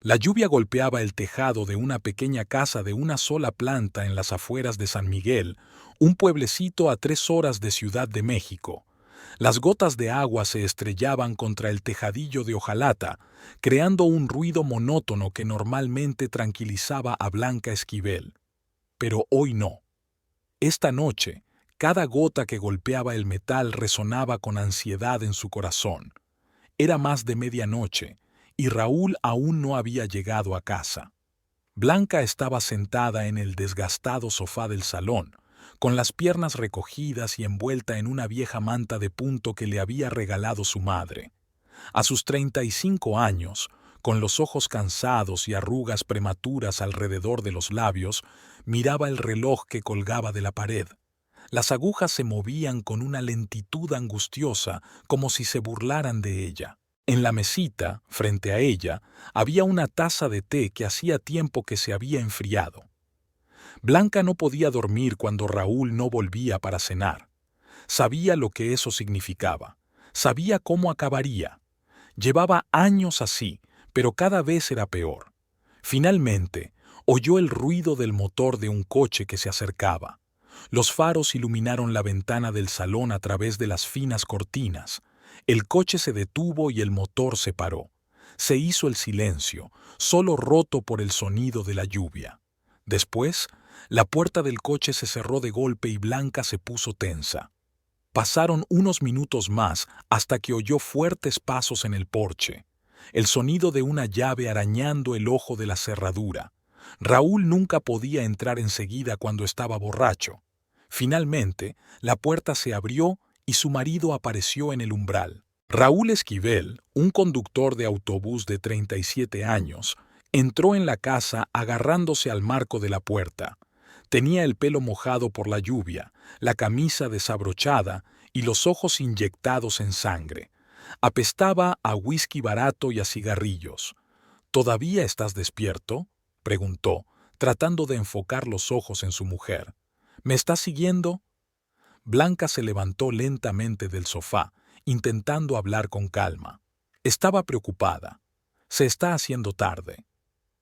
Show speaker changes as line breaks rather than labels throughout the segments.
La lluvia golpeaba el tejado de una pequeña casa de una sola planta en las afueras de San Miguel, un pueblecito a 3 horas de Ciudad de México. Las gotas de agua se estrellaban contra el tejadillo de hojalata, creando un ruido monótono que normalmente tranquilizaba a Blanca Esquivel. Pero hoy no. Esta noche, cada gota que golpeaba el metal resonaba con ansiedad en su corazón. Era más de medianoche, y Raúl aún no había llegado a casa. Blanca estaba sentada en el desgastado sofá del salón, con las piernas recogidas y envuelta en una vieja manta de punto que le había regalado su madre. A sus 35 años, con los ojos cansados y arrugas prematuras alrededor de los labios, miraba el reloj que colgaba de la pared. Las agujas se movían con una lentitud angustiosa, como si se burlaran de ella. En la mesita, frente a ella, había una taza de té que hacía tiempo que se había enfriado. Blanca no podía dormir cuando Raúl no volvía para cenar. Sabía lo que eso significaba. Sabía cómo acabaría. Llevaba años así, pero cada vez era peor. Finalmente, oyó el ruido del motor de un coche que se acercaba. Los faros iluminaron la ventana del salón a través de las finas cortinas. El coche se detuvo y el motor se paró. Se hizo el silencio, solo roto por el sonido de la lluvia. Después, la puerta del coche se cerró de golpe y Blanca se puso tensa. Pasaron unos minutos más hasta que oyó fuertes pasos en el porche, el sonido de una llave arañando el ojo de la cerradura. Raúl nunca podía entrar enseguida cuando estaba borracho. Finalmente, la puerta se abrió y su marido apareció en el umbral. Raúl Esquivel, un conductor de autobús de 37 años, entró en la casa agarrándose al marco de la puerta. Tenía el pelo mojado por la lluvia, la camisa desabrochada y los ojos inyectados en sangre. Apestaba a whisky barato y a cigarrillos. ¿Todavía estás despierto?, preguntó, tratando de enfocar los ojos en su mujer. ¿Me estás siguiendo? Blanca se levantó lentamente del sofá, intentando hablar con calma. Estaba preocupada. Se está haciendo tarde.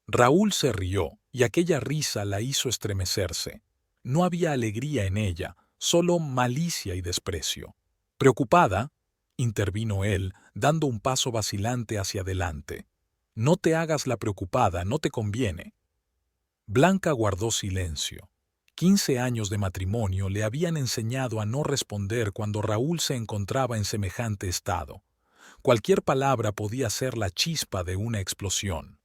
Raúl se rió, y aquella risa la hizo estremecerse. No había alegría en ella, solo malicia y desprecio. ¿Preocupada?, intervino él, dando un paso vacilante hacia adelante. No te hagas la preocupada, no te conviene. Blanca guardó silencio. 15 años de matrimonio le habían enseñado a no responder cuando Raúl se encontraba en semejante estado. Cualquier palabra podía ser la chispa de una explosión.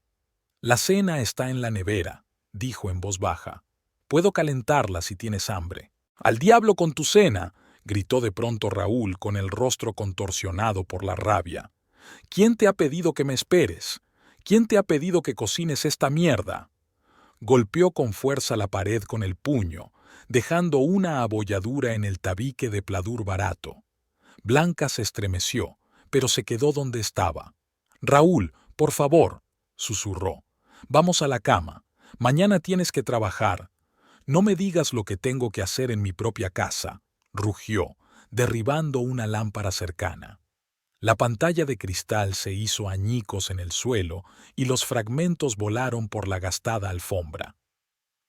La cena está en la nevera, dijo en voz baja. Puedo calentarla si tienes hambre. ¡Al diablo con tu cena!, gritó de pronto Raúl con el rostro contorsionado por la rabia. ¿Quién te ha pedido que me esperes? ¿Quién te ha pedido que cocines esta mierda? Golpeó con fuerza la pared con el puño, dejando una abolladura en el tabique de pladur barato. Blanca se estremeció, pero se quedó donde estaba. Raúl, por favor, susurró. Vamos a la cama. Mañana tienes que trabajar. No me digas lo que tengo que hacer en mi propia casa, rugió, derribando una lámpara cercana. La pantalla de cristal se hizo añicos en el suelo y los fragmentos volaron por la gastada alfombra.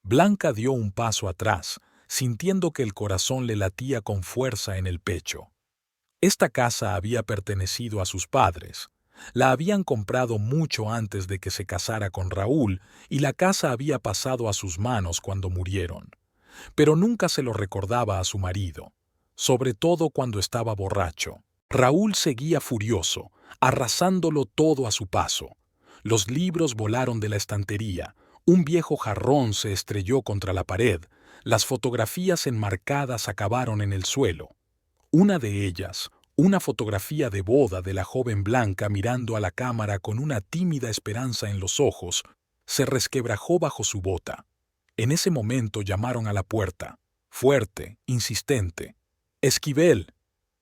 Blanca dio un paso atrás, sintiendo que el corazón le latía con fuerza en el pecho. Esta casa había pertenecido a sus padres. La habían comprado mucho antes de que se casara con Raúl y la casa había pasado a sus manos cuando murieron. Pero nunca se lo recordaba a su marido, sobre todo cuando estaba borracho. Raúl seguía furioso, arrasándolo todo a su paso. Los libros volaron de la estantería, un viejo jarrón se estrelló contra la pared, las fotografías enmarcadas acabaron en el suelo. Una de ellas, una fotografía de boda de la joven Blanca mirando a la cámara con una tímida esperanza en los ojos, se resquebrajó bajo su bota. En ese momento llamaron a la puerta, fuerte, insistente. «Esquivel»,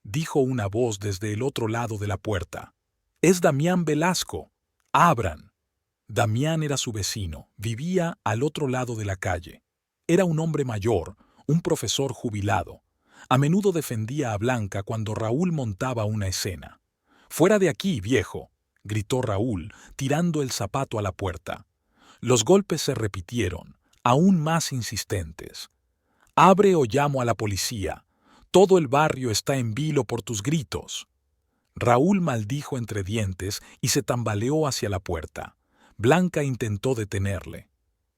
dijo una voz desde el otro lado de la puerta. «Es Damián Velasco. Abran». Damián era su vecino, vivía al otro lado de la calle. Era un hombre mayor, un profesor jubilado. A menudo defendía a Blanca cuando Raúl montaba una escena. «Fuera de aquí, viejo», gritó Raúl, tirando el zapato a la puerta. Los golpes se repitieron, aún más insistentes. «Abre o llamo a la policía. Todo el barrio está en vilo por tus gritos». Raúl maldijo entre dientes y se tambaleó hacia la puerta. Blanca intentó detenerle.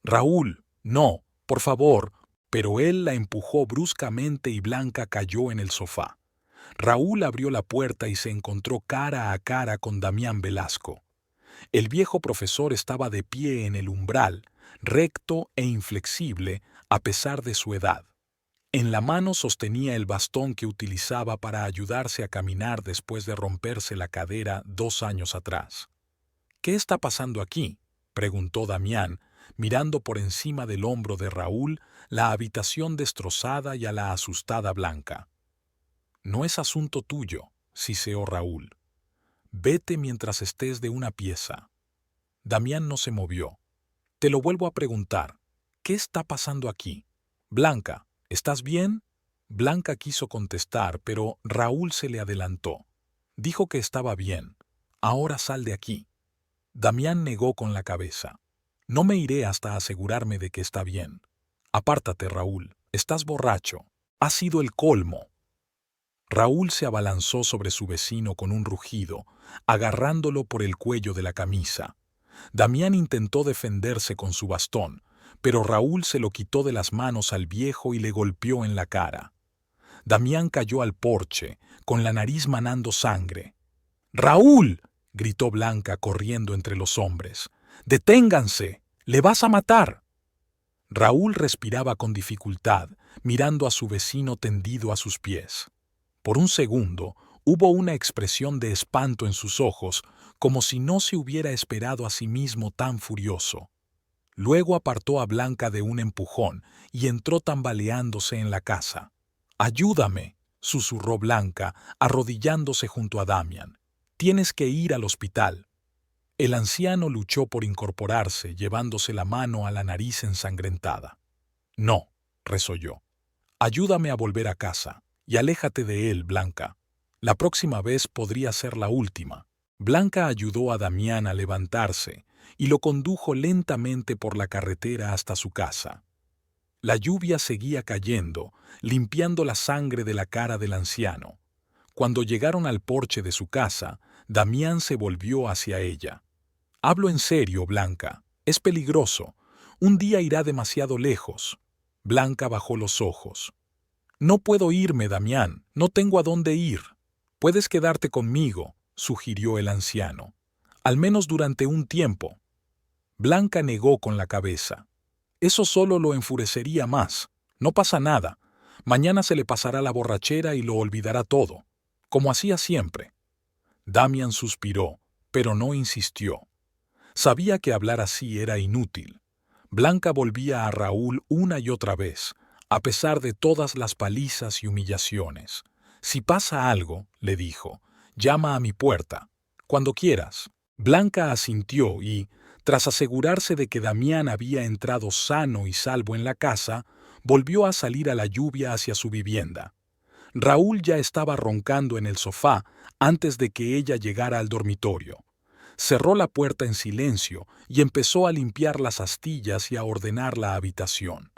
«Raúl, no, por favor», pero él la empujó bruscamente y Blanca cayó en el sofá. Raúl abrió la puerta y se encontró cara a cara con Damián Velasco. El viejo profesor estaba de pie en el umbral, recto e inflexible a pesar de su edad. En la mano sostenía el bastón que utilizaba para ayudarse a caminar después de romperse la cadera 2 años atrás. «¿Qué está pasando aquí?», preguntó Damián, mirando por encima del hombro de Raúl la habitación destrozada y a la asustada Blanca. «No es asunto tuyo», siseó Raúl. «Vete mientras estés de una pieza». Damián no se movió. «Te lo vuelvo a preguntar. ¿Qué está pasando aquí? Blanca, ¿estás bien?». Blanca quiso contestar, pero Raúl se le adelantó. Dijo que estaba bien. «Ahora sal de aquí». Damián negó con la cabeza. «No me iré hasta asegurarme de que está bien». «Apártate, Raúl. Estás borracho. Ha sido el colmo». Raúl se abalanzó sobre su vecino con un rugido, agarrándolo por el cuello de la camisa. Damián intentó defenderse con su bastón, pero Raúl se lo quitó de las manos al viejo y le golpeó en la cara. Damián cayó al porche, con la nariz manando sangre. «¡Raúl!», gritó Blanca corriendo entre los hombres. «¡Deténganse! ¡Le vas a matar!». Raúl respiraba con dificultad, mirando a su vecino tendido a sus pies. Por un segundo hubo una expresión de espanto en sus ojos, como si no se hubiera esperado a sí mismo tan furioso. Luego apartó a Blanca de un empujón y entró tambaleándose en la casa. «Ayúdame», susurró Blanca, arrodillándose junto a Damián. «Tienes que ir al hospital». El anciano luchó por incorporarse, llevándose la mano a la nariz ensangrentada. «No», resolló. «Ayúdame a volver a casa. Y aléjate de él, Blanca. La próxima vez podría ser la última». Blanca ayudó a Damián a levantarse y lo condujo lentamente por la carretera hasta su casa. La lluvia seguía cayendo, limpiando la sangre de la cara del anciano. Cuando llegaron al porche de su casa, Damián se volvió hacia ella. «Hablo en serio, Blanca. Es peligroso. Un día irá demasiado lejos». Blanca bajó los ojos. «No puedo irme, Damián. No tengo a dónde ir». «Puedes quedarte conmigo», sugirió el anciano. «Al menos durante un tiempo». Blanca negó con la cabeza. «Eso solo lo enfurecería más. No pasa nada. Mañana se le pasará la borrachera y lo olvidará todo, como hacía siempre». Damián suspiró, pero no insistió. Sabía que hablar así era inútil. Blanca volvía a Raúl una y otra vez, a pesar de todas las palizas y humillaciones. «Si pasa algo», le dijo, «llama a mi puerta, cuando quieras». Blanca asintió y, tras asegurarse de que Damián había entrado sano y salvo en la casa, volvió a salir a la lluvia hacia su vivienda. Raúl ya estaba roncando en el sofá antes de que ella llegara al dormitorio. Cerró la puerta en silencio y empezó a limpiar las astillas y a ordenar la habitación.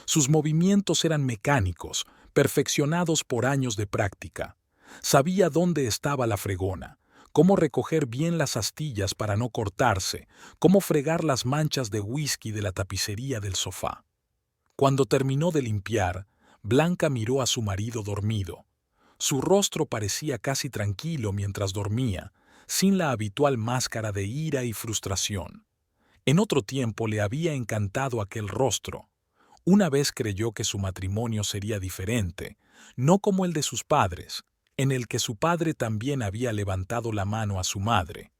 Sus movimientos eran mecánicos, perfeccionados por años de práctica. Sabía dónde estaba la fregona, cómo recoger bien las astillas para no cortarse, cómo fregar las manchas de whisky de la tapicería del sofá. Cuando terminó de limpiar, Blanca miró a su marido dormido. Su rostro parecía casi tranquilo mientras dormía, sin la habitual máscara de ira y frustración. En otro tiempo le había encantado aquel rostro. Una vez creyó que su matrimonio sería diferente, no como el de sus padres, en el que su padre también había levantado la mano a su madre.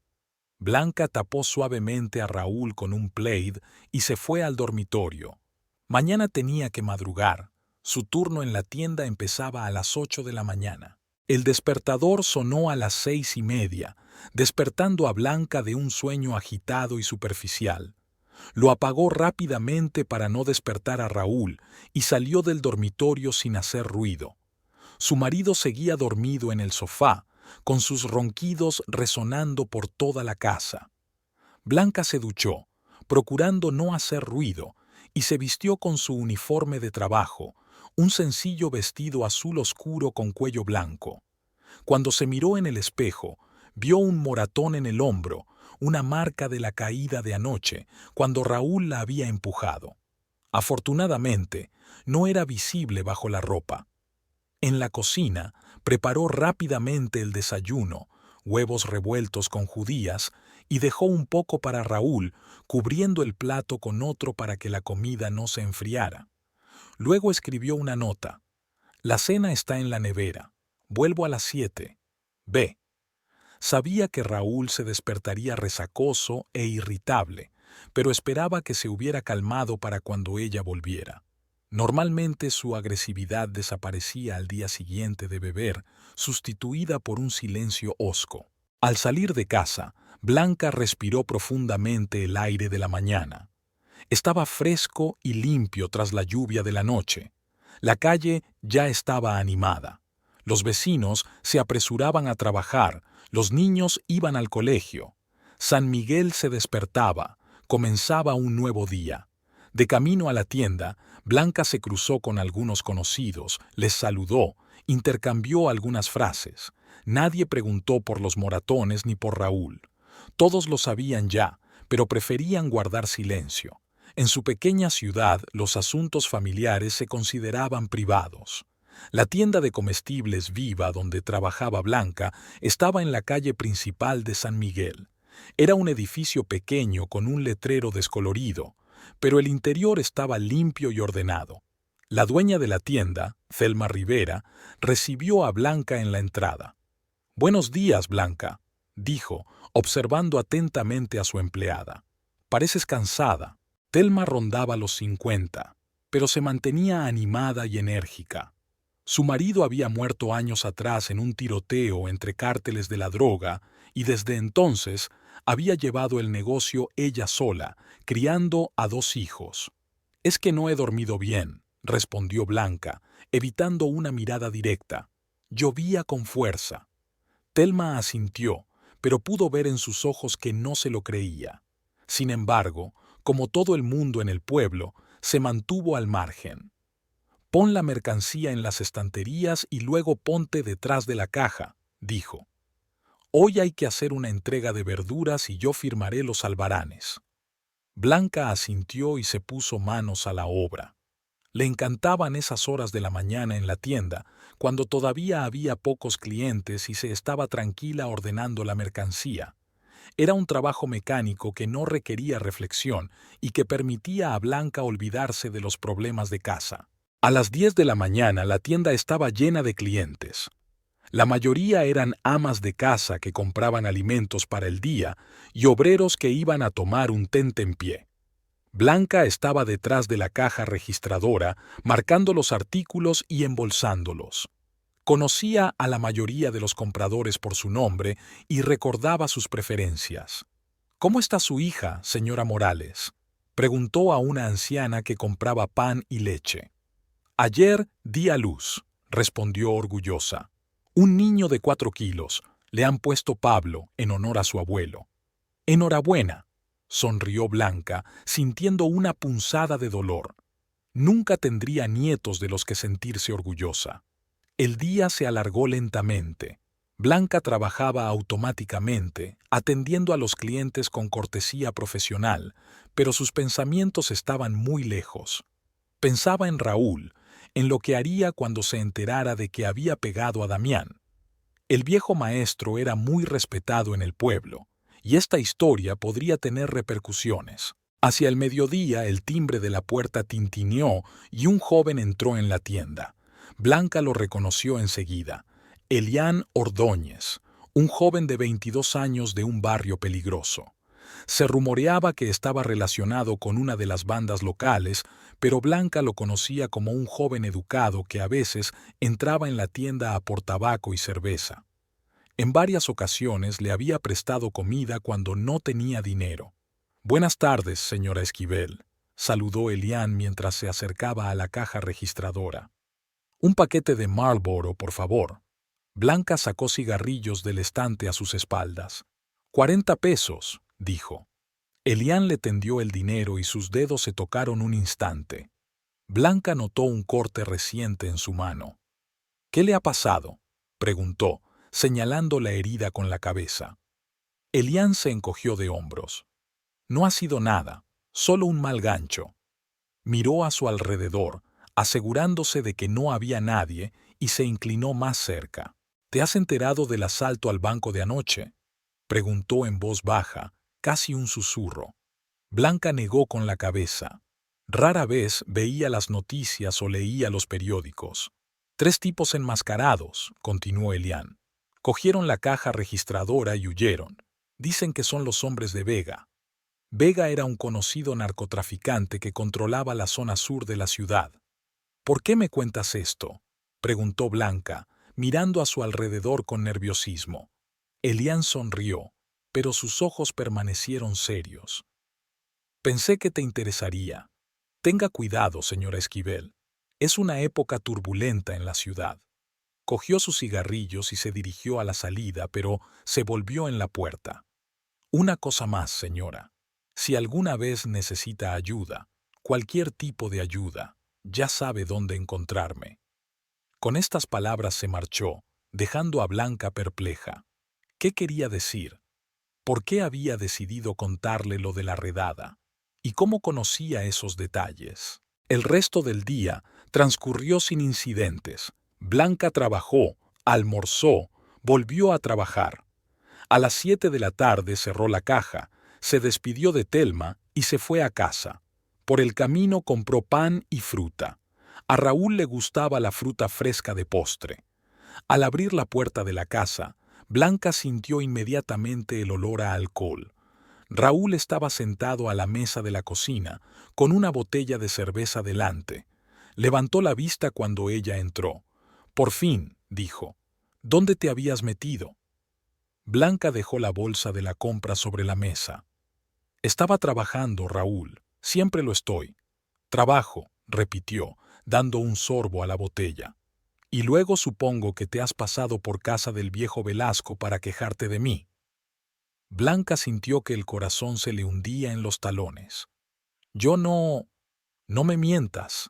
Blanca tapó suavemente a Raúl con un plaid y se fue al dormitorio. Mañana tenía que madrugar. Su turno en la tienda empezaba a las 8 de la mañana. El despertador sonó a las 6:30, despertando a Blanca de un sueño agitado y superficial. Lo apagó rápidamente para no despertar a Raúl y salió del dormitorio sin hacer ruido. Su marido seguía dormido en el sofá, con sus ronquidos resonando por toda la casa. Blanca se duchó, procurando no hacer ruido, y se vistió con su uniforme de trabajo, un sencillo vestido azul oscuro con cuello blanco. Cuando se miró en el espejo, vio un moratón en el hombro, una marca de la caída de anoche, cuando Raúl la había empujado. Afortunadamente, no era visible bajo la ropa. En la cocina, preparó rápidamente el desayuno, huevos revueltos con judías, y dejó un poco para Raúl, cubriendo el plato con otro para que la comida no se enfriara. Luego escribió una nota. La cena está en la nevera. Vuelvo a las 7. Ve. Sabía que Raúl se despertaría resacoso e irritable, pero esperaba que se hubiera calmado para cuando ella volviera. Normalmente su agresividad desaparecía al día siguiente de beber, sustituida por un silencio hosco. Al salir de casa, Blanca respiró profundamente el aire de la mañana. Estaba fresco y limpio tras la lluvia de la noche. La calle ya estaba animada. Los vecinos se apresuraban a trabajar, los niños iban al colegio. San Miguel se despertaba, comenzaba un nuevo día. De camino a la tienda, Blanca se cruzó con algunos conocidos, les saludó, intercambió algunas frases. Nadie preguntó por los moratones ni por Raúl. Todos lo sabían ya, pero preferían guardar silencio. En su pequeña ciudad, los asuntos familiares se consideraban privados. La tienda de comestibles Viva donde trabajaba Blanca estaba en la calle principal de San Miguel. Era un edificio pequeño con un letrero descolorido, pero el interior estaba limpio y ordenado. La dueña de la tienda, Thelma Rivera, recibió a Blanca en la entrada. «Buenos días, Blanca», dijo, observando atentamente a su empleada. «Pareces cansada». Thelma rondaba los 50, pero se mantenía animada y enérgica. Su marido había muerto años atrás en un tiroteo entre cárteles de la droga y desde entonces había llevado el negocio ella sola, criando a 2 hijos. «Es que no he dormido bien», respondió Blanca, evitando una mirada directa. Llovía con fuerza. Thelma asintió, pero pudo ver en sus ojos que no se lo creía. Sin embargo, como todo el mundo en el pueblo, se mantuvo al margen. «Pon la mercancía en las estanterías y luego ponte detrás de la caja», dijo. «Hoy hay que hacer una entrega de verduras y yo firmaré los albaranes». Blanca asintió y se puso manos a la obra. Le encantaban esas horas de la mañana en la tienda, cuando todavía había pocos clientes y se estaba tranquila ordenando la mercancía. Era un trabajo mecánico que no requería reflexión y que permitía a Blanca olvidarse de los problemas de casa. A las 10 de la mañana la tienda estaba llena de clientes. La mayoría eran amas de casa que compraban alimentos para el día y obreros que iban a tomar un tentempié. Blanca estaba detrás de la caja registradora, marcando los artículos y embolsándolos. Conocía a la mayoría de los compradores por su nombre y recordaba sus preferencias. «¿Cómo está su hija, señora Morales?», preguntó a una anciana que compraba pan y leche. «Ayer di a luz», respondió orgullosa. «Un niño de 4 kilos. Le han puesto Pablo en honor a su abuelo». «Enhorabuena», sonrió Blanca, sintiendo una punzada de dolor. Nunca tendría nietos de los que sentirse orgullosa. El día se alargó lentamente. Blanca trabajaba automáticamente, atendiendo a los clientes con cortesía profesional, pero sus pensamientos estaban muy lejos. Pensaba en Raúl, en lo que haría cuando se enterara de que había pegado a Damián. El viejo maestro era muy respetado en el pueblo, y esta historia podría tener repercusiones. Hacia el mediodía el timbre de la puerta tintineó y un joven entró en la tienda. Blanca lo reconoció enseguida. Elián Ordóñez, un joven de 22 años de un barrio peligroso. Se rumoreaba que estaba relacionado con una de las bandas locales, pero Blanca lo conocía como un joven educado que a veces entraba en la tienda a por tabaco y cerveza. En varias ocasiones le había prestado comida cuando no tenía dinero. «Buenas tardes, señora Esquivel», saludó Elián mientras se acercaba a la caja registradora. «Un paquete de Marlboro, por favor». Blanca sacó cigarrillos del estante a sus espaldas. 40 pesos, dijo. Elian le tendió el dinero y sus dedos se tocaron un instante. Blanca notó un corte reciente en su mano. ¿Qué le ha pasado?, preguntó, señalando la herida con la cabeza. Elian se encogió de hombros. No ha sido nada, solo un mal gancho. Miró a su alrededor, asegurándose de que no había nadie, y se inclinó más cerca. ¿Te has enterado del asalto al banco de anoche?, preguntó en voz baja, casi un susurro. Blanca negó con la cabeza. Rara vez veía las noticias o leía los periódicos. 3 tipos enmascarados, continuó Elian. Cogieron la caja registradora y huyeron. Dicen que son los hombres de Vega. Vega era un conocido narcotraficante que controlaba la zona sur de la ciudad. ¿Por qué me cuentas esto?, preguntó Blanca, mirando a su alrededor con nerviosismo. Elian sonrió, pero sus ojos permanecieron serios. Pensé que te interesaría. Tenga cuidado, señora Esquivel. Es una época turbulenta en la ciudad. Cogió sus cigarrillos y se dirigió a la salida, pero se volvió en la puerta. Una cosa más, señora. Si alguna vez necesita ayuda, cualquier tipo de ayuda, ya sabe dónde encontrarme. Con estas palabras se marchó, dejando a Blanca perpleja. ¿Qué quería decir? ¿Por qué había decidido contarle lo de la redada? ¿Y cómo conocía esos detalles? El resto del día transcurrió sin incidentes. Blanca trabajó, almorzó, volvió a trabajar. A las 7 de la tarde cerró la caja, se despidió de Telma y se fue a casa. Por el camino compró pan y fruta. A Raúl le gustaba la fruta fresca de postre. Al abrir la puerta de la casa, Blanca sintió inmediatamente el olor a alcohol. Raúl estaba sentado a la mesa de la cocina, con una botella de cerveza delante. Levantó la vista cuando ella entró. «Por fin», dijo. «¿Dónde te habías metido?». Blanca dejó la bolsa de la compra sobre la mesa. «Estaba trabajando, Raúl. Siempre lo estoy». «Trabajo», repitió, dando un sorbo a la botella. «Y luego supongo que te has pasado por casa del viejo Velasco para quejarte de mí». Blanca sintió que el corazón se le hundía en los talones. «Yo no... no me mientas».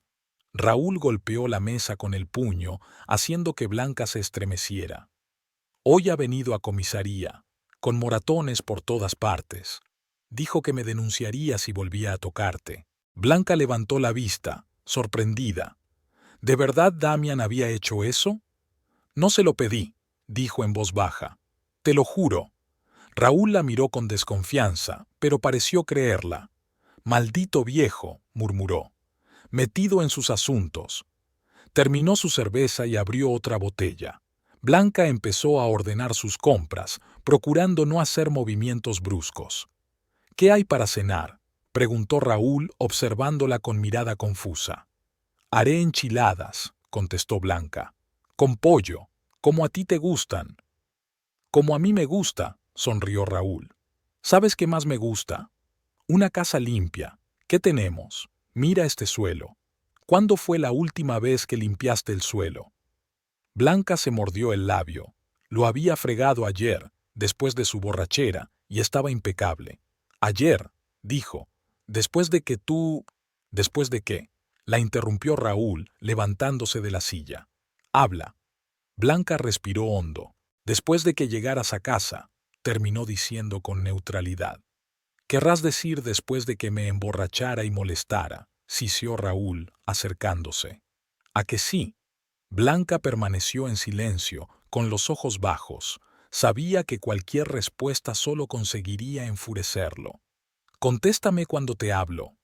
Raúl golpeó la mesa con el puño, haciendo que Blanca se estremeciera. «Hoy ha venido a comisaría, con moratones por todas partes. Dijo que me denunciaría si volvía a tocarte». Blanca levantó la vista, sorprendida. ¿De verdad Damián había hecho eso? «No se lo pedí», dijo en voz baja. «Te lo juro». Raúl la miró con desconfianza, pero pareció creerla. «Maldito viejo», murmuró, metido en sus asuntos. Terminó su cerveza y abrió otra botella. Blanca empezó a ordenar sus compras, procurando no hacer movimientos bruscos. «¿Qué hay para cenar?», preguntó Raúl, observándola con mirada confusa. «Haré enchiladas», contestó Blanca. «Con pollo, como a ti te gustan». «Como a mí me gusta», sonrió Raúl. «¿Sabes qué más me gusta? Una casa limpia. ¿Qué tenemos? Mira este suelo. ¿Cuándo fue la última vez que limpiaste el suelo?». Blanca se mordió el labio. Lo había fregado ayer, después de su borrachera, y estaba impecable. «Ayer», dijo, «después de que tú...». «¿Después de qué?», la interrumpió Raúl, levantándose de la silla. «Habla». Blanca respiró hondo. «Después de que llegaras a casa», terminó diciendo con neutralidad. «Querrás decir después de que me emborrachara y molestara», sisió Raúl, acercándose. «¿A que sí?». Blanca permaneció en silencio, con los ojos bajos. Sabía que cualquier respuesta solo conseguiría enfurecerlo. «Contéstame cuando te hablo».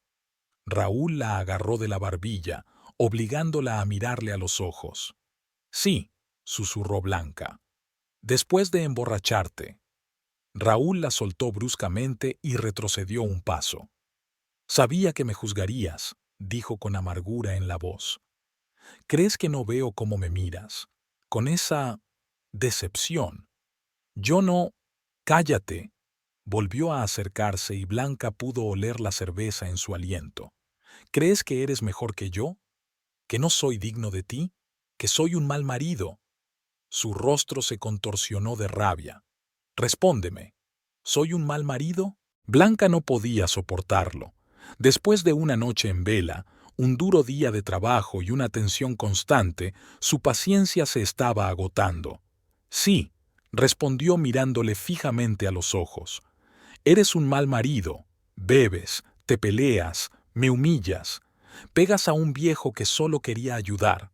Raúl la agarró de la barbilla, obligándola a mirarle a los ojos. «Sí», susurró Blanca. «Después de emborracharte». Raúl la soltó bruscamente y retrocedió un paso. «Sabía que me juzgarías», dijo con amargura en la voz. «¿Crees que no veo cómo me miras? Con esa... decepción. Yo no... Cállate». Volvió a acercarse y Blanca pudo oler la cerveza en su aliento. «¿Crees que eres mejor que yo? ¿Que no soy digno de ti? ¿Que soy un mal marido?». Su rostro se contorsionó de rabia. Respóndeme, ¿soy un mal marido? Blanca no podía soportarlo. Después de una noche en vela, un duro día de trabajo y una tensión constante, su paciencia se estaba agotando. Sí, respondió mirándole fijamente a los ojos. Eres un mal marido. Bebes, te peleas, me humillas. Pegas a un viejo que solo quería ayudar.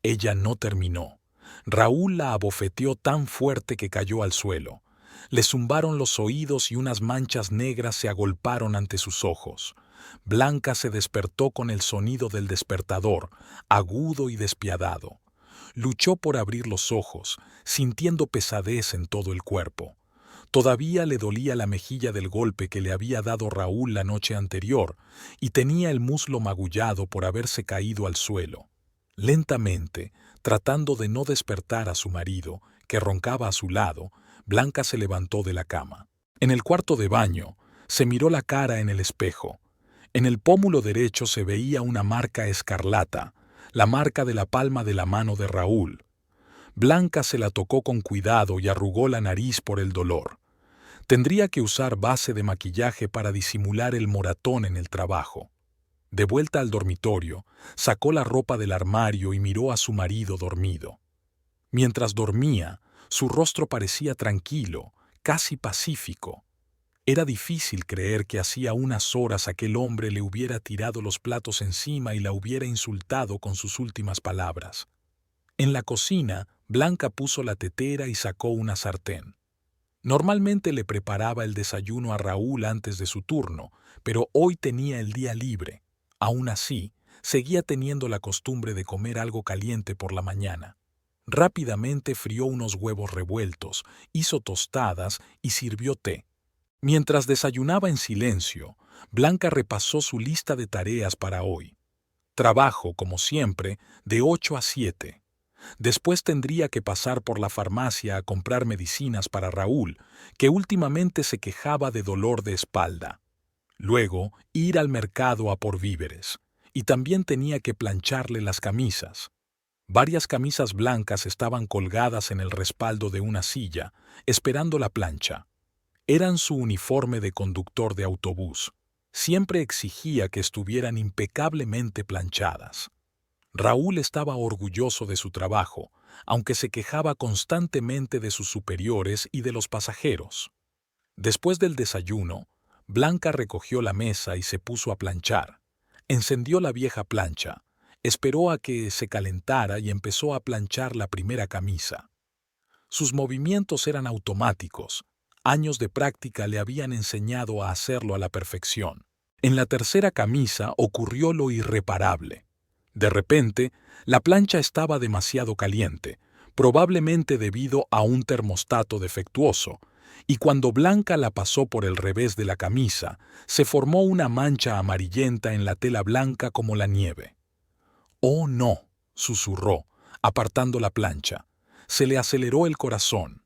Ella no terminó. Raúl la abofeteó tan fuerte que cayó al suelo. Le zumbaron los oídos y unas manchas negras se agolparon ante sus ojos. Blanca se despertó con el sonido del despertador, agudo y despiadado. Luchó por abrir los ojos, sintiendo pesadez en todo el cuerpo. Todavía le dolía la mejilla del golpe que le había dado Raúl la noche anterior y tenía el muslo magullado por haberse caído al suelo. Lentamente, tratando de no despertar a su marido, que roncaba a su lado, Blanca se levantó de la cama. En el cuarto de baño, se miró la cara en el espejo. En el pómulo derecho se veía una marca escarlata, la marca de la palma de la mano de Raúl. Blanca se la tocó con cuidado y arrugó la nariz por el dolor. Tendría que usar base de maquillaje para disimular el moratón en el trabajo. De vuelta al dormitorio, sacó la ropa del armario y miró a su marido dormido. Mientras dormía, su rostro parecía tranquilo, casi pacífico. Era difícil creer que hacía unas horas aquel hombre le hubiera tirado los platos encima y la hubiera insultado con sus últimas palabras. En la cocina, Blanca puso la tetera y sacó una sartén. Normalmente le preparaba el desayuno a Raúl antes de su turno, pero hoy tenía el día libre. Aún así, seguía teniendo la costumbre de comer algo caliente por la mañana. Rápidamente frió unos huevos revueltos, hizo tostadas y sirvió té. Mientras desayunaba en silencio, Blanca repasó su lista de tareas para hoy. Trabajo, como siempre, de 8 a 7. Después tendría que pasar por la farmacia a comprar medicinas para Raúl, que últimamente se quejaba de dolor de espalda. Luego, ir al mercado a por víveres. Y también tenía que plancharle las camisas. Varias camisas blancas estaban colgadas en el respaldo de una silla, esperando la plancha. Eran su uniforme de conductor de autobús. Siempre exigía que estuvieran impecablemente planchadas. Raúl estaba orgulloso de su trabajo, aunque se quejaba constantemente de sus superiores y de los pasajeros. Después del desayuno, Blanca recogió la mesa y se puso a planchar. Encendió la vieja plancha, esperó a que se calentara y empezó a planchar la primera camisa. Sus movimientos eran automáticos. Años de práctica le habían enseñado a hacerlo a la perfección. En la tercera camisa ocurrió lo irreparable. De repente, la plancha estaba demasiado caliente, probablemente debido a un termostato defectuoso, y cuando Blanca la pasó por el revés de la camisa, se formó una mancha amarillenta en la tela blanca como la nieve. «Oh, no», susurró, apartando la plancha. Se le aceleró el corazón.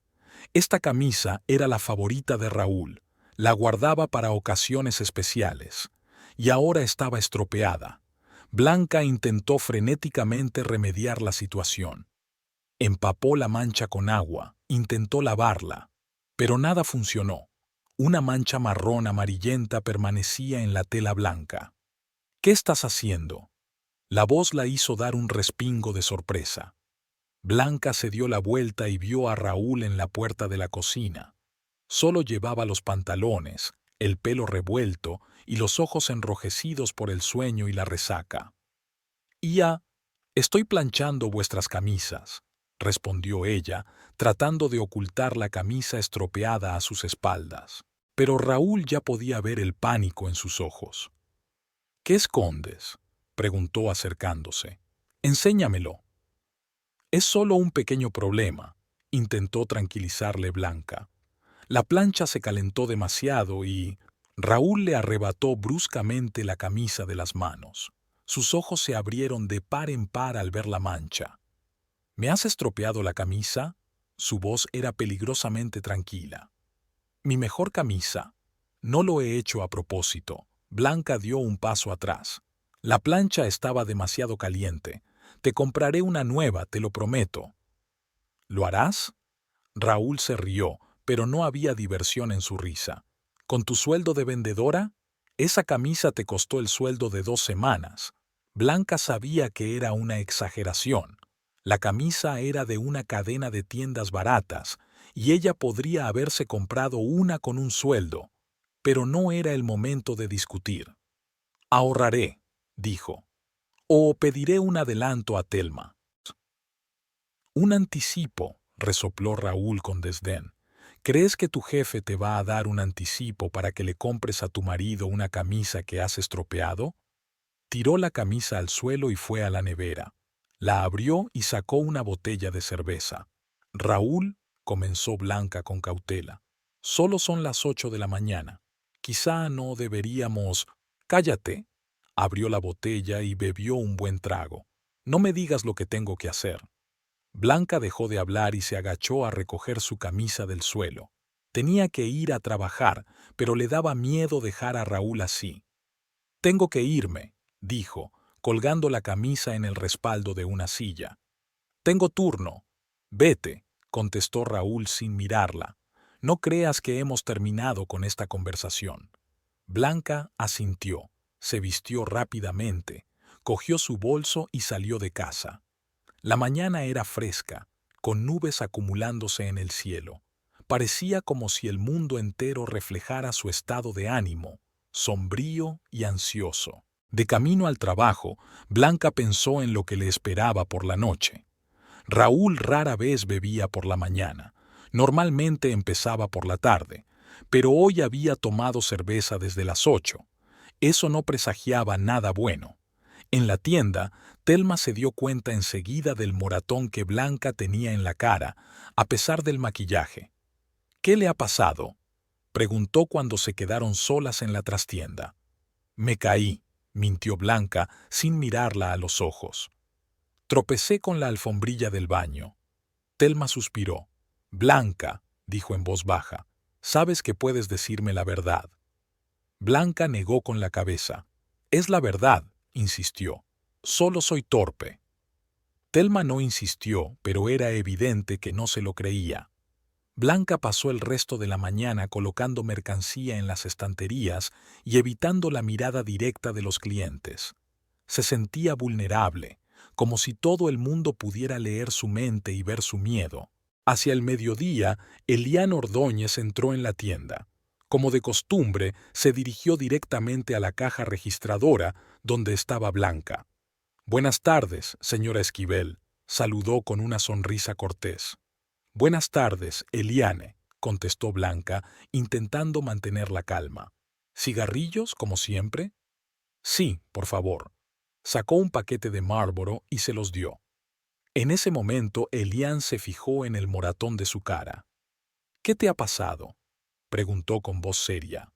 Esta camisa era la favorita de Raúl. La guardaba para ocasiones especiales. Y ahora estaba estropeada. Blanca intentó frenéticamente remediar la situación. Empapó la mancha con agua, intentó lavarla, pero nada funcionó. Una mancha marrón amarillenta permanecía en la tela blanca. «¿Qué estás haciendo?». La voz la hizo dar un respingo de sorpresa. Blanca se dio la vuelta y vio a Raúl en la puerta de la cocina. Solo llevaba los pantalones, el pelo revuelto y los ojos enrojecidos por el sueño y la resaca. «Estoy planchando vuestras camisas», respondió ella, tratando de ocultar la camisa estropeada a sus espaldas. Pero Raúl ya podía ver el pánico en sus ojos. «¿Qué escondes?», preguntó acercándose. «Enséñamelo». «Es solo un pequeño problema», intentó tranquilizarle Blanca. La plancha se calentó demasiado y Raúl le arrebató bruscamente la camisa de las manos. Sus ojos se abrieron de par en par al ver la mancha. «¿Me has estropeado la camisa?». Su voz era peligrosamente tranquila. «Mi mejor camisa. No lo he hecho a propósito». Blanca dio un paso atrás. «La plancha estaba demasiado caliente. Te compraré una nueva, te lo prometo». ¿Lo harás? Raúl se rió, pero no había diversión en su risa. ¿Con tu sueldo de vendedora? Esa camisa te costó el sueldo de 2 semanas. Blanca sabía que era una exageración. La camisa era de una cadena de tiendas baratas, y ella podría haberse comprado una con un sueldo, pero no era el momento de discutir. Ahorraré, dijo, o pediré un adelanto a Telma. Un anticipo, resopló Raúl con desdén. ¿Crees que tu jefe te va a dar un anticipo para que le compres a tu marido una camisa que has estropeado? Tiró la camisa al suelo y fue a la nevera. La abrió y sacó una botella de cerveza. Raúl, comenzó Blanca con cautela. Solo son las 8 de la mañana. Quizá no deberíamos... Cállate. Abrió la botella y bebió un buen trago. No me digas lo que tengo que hacer. Blanca dejó de hablar y se agachó a recoger su camisa del suelo. Tenía que ir a trabajar, pero le daba miedo dejar a Raúl así. Tengo que irme, dijo, colgando la camisa en el respaldo de una silla. Tengo turno. Vete, contestó Raúl sin mirarla. No creas que hemos terminado con esta conversación. Blanca asintió, se vistió rápidamente, cogió su bolso y salió de casa. La mañana era fresca, con nubes acumulándose en el cielo. Parecía como si el mundo entero reflejara su estado de ánimo, sombrío y ansioso. De camino al trabajo, Blanca pensó en lo que le esperaba por la noche. Raúl rara vez bebía por la mañana. Normalmente empezaba por la tarde, pero hoy había tomado cerveza desde las 8. Eso no presagiaba nada bueno. En la tienda, Telma se dio cuenta enseguida del moratón que Blanca tenía en la cara, a pesar del maquillaje. ¿Qué le ha pasado?, preguntó cuando se quedaron solas en la trastienda. Me caí, mintió Blanca sin mirarla a los ojos. Tropecé con la alfombrilla del baño. Telma suspiró. Blanca, dijo en voz baja, sabes que puedes decirme la verdad. Blanca negó con la cabeza. Es la verdad, insistió. Solo soy torpe. Telma no insistió, pero era evidente que no se lo creía. Blanca pasó el resto de la mañana colocando mercancía en las estanterías y evitando la mirada directa de los clientes. Se sentía vulnerable, como si todo el mundo pudiera leer su mente y ver su miedo. Hacia el mediodía, Elian Ordóñez entró en la tienda. Como de costumbre, se dirigió directamente a la caja registradora donde estaba Blanca. Buenas tardes, señora Esquivel, saludó con una sonrisa cortés. Buenas tardes, Eliane, contestó Blanca, intentando mantener la calma. ¿Cigarrillos, como siempre? Sí, por favor. Sacó un paquete de Marlboro y se los dio. En ese momento, Elian se fijó en el moratón de su cara. ¿Qué te ha pasado?, preguntó con voz seria.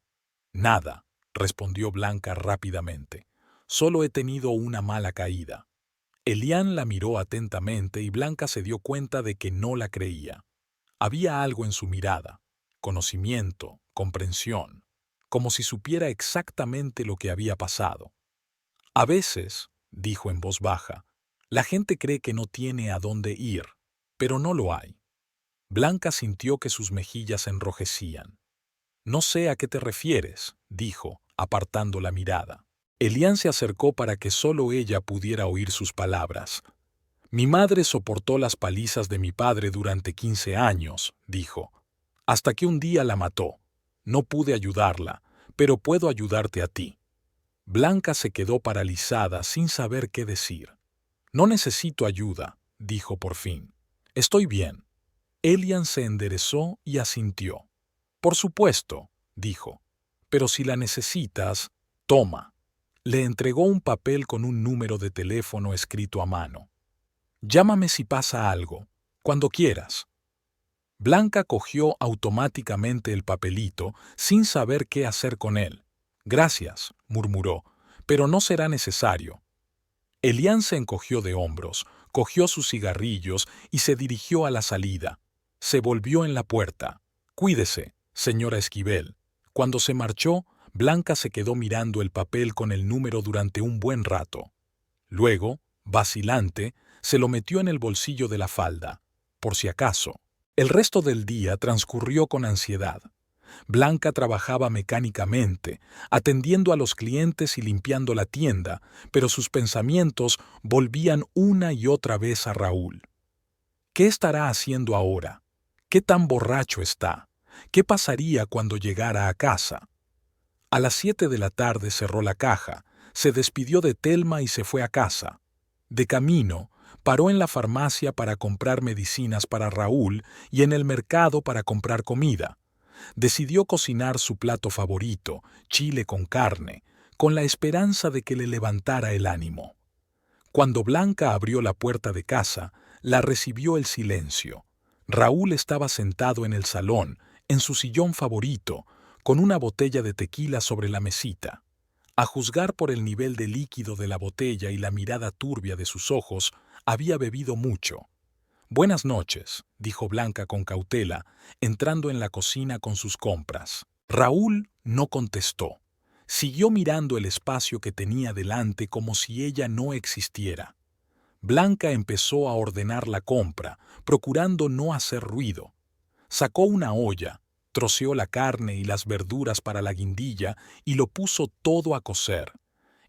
Nada, respondió Blanca rápidamente. Solo he tenido una mala caída. Elian la miró atentamente y Blanca se dio cuenta de que no la creía. Había algo en su mirada, conocimiento, comprensión, como si supiera exactamente lo que había pasado. A veces, dijo en voz baja, la gente cree que no tiene a dónde ir, pero no lo hay. Blanca sintió que sus mejillas se enrojecían. No sé a qué te refieres, dijo, apartando la mirada. Elian se acercó para que solo ella pudiera oír sus palabras. Mi madre soportó las palizas de mi padre durante 15 años, dijo, hasta que un día la mató. No pude ayudarla, pero puedo ayudarte a ti. Blanca se quedó paralizada sin saber qué decir. No necesito ayuda, dijo por fin. Estoy bien. Elian se enderezó y asintió. Por supuesto, dijo, pero si la necesitas, toma. Le entregó un papel con un número de teléfono escrito a mano. Llámame si pasa algo, cuando quieras. Blanca cogió automáticamente el papelito sin saber qué hacer con él. Gracias, murmuró, pero no será necesario. Elian se encogió de hombros, cogió sus cigarrillos y se dirigió a la salida. Se volvió en la puerta. Cuídese, señora Esquivel. Cuando se marchó, Blanca se quedó mirando el papel con el número durante un buen rato. Luego, vacilante, se lo metió en el bolsillo de la falda. por si acaso. El resto del día transcurrió con ansiedad. Blanca trabajaba mecánicamente, atendiendo a los clientes y limpiando la tienda, pero sus pensamientos volvían una y otra vez a Raúl. ¿Qué estará haciendo ahora? ¿Qué tan borracho está? ¿Qué pasaría cuando llegara a casa? A las 7 de la tarde cerró la caja, se despidió de Telma y se fue a casa. De camino, paró en la farmacia para comprar medicinas para Raúl y en el mercado para comprar comida. Decidió cocinar su plato favorito, chile con carne, con la esperanza de que le levantara el ánimo. Cuando Blanca abrió la puerta de casa, la recibió el silencio. Raúl estaba sentado en el salón, en su sillón favorito, con una botella de tequila sobre la mesita. A juzgar por el nivel de líquido de la botella y la mirada turbia de sus ojos, había bebido mucho. «Buenas noches», dijo Blanca con cautela, entrando en la cocina con sus compras. Raúl no contestó. Siguió mirando el espacio que tenía delante como si ella no existiera. Blanca empezó a ordenar la compra, procurando no hacer ruido. Sacó una olla, troceó la carne y las verduras para la guindilla y lo puso todo a cocer.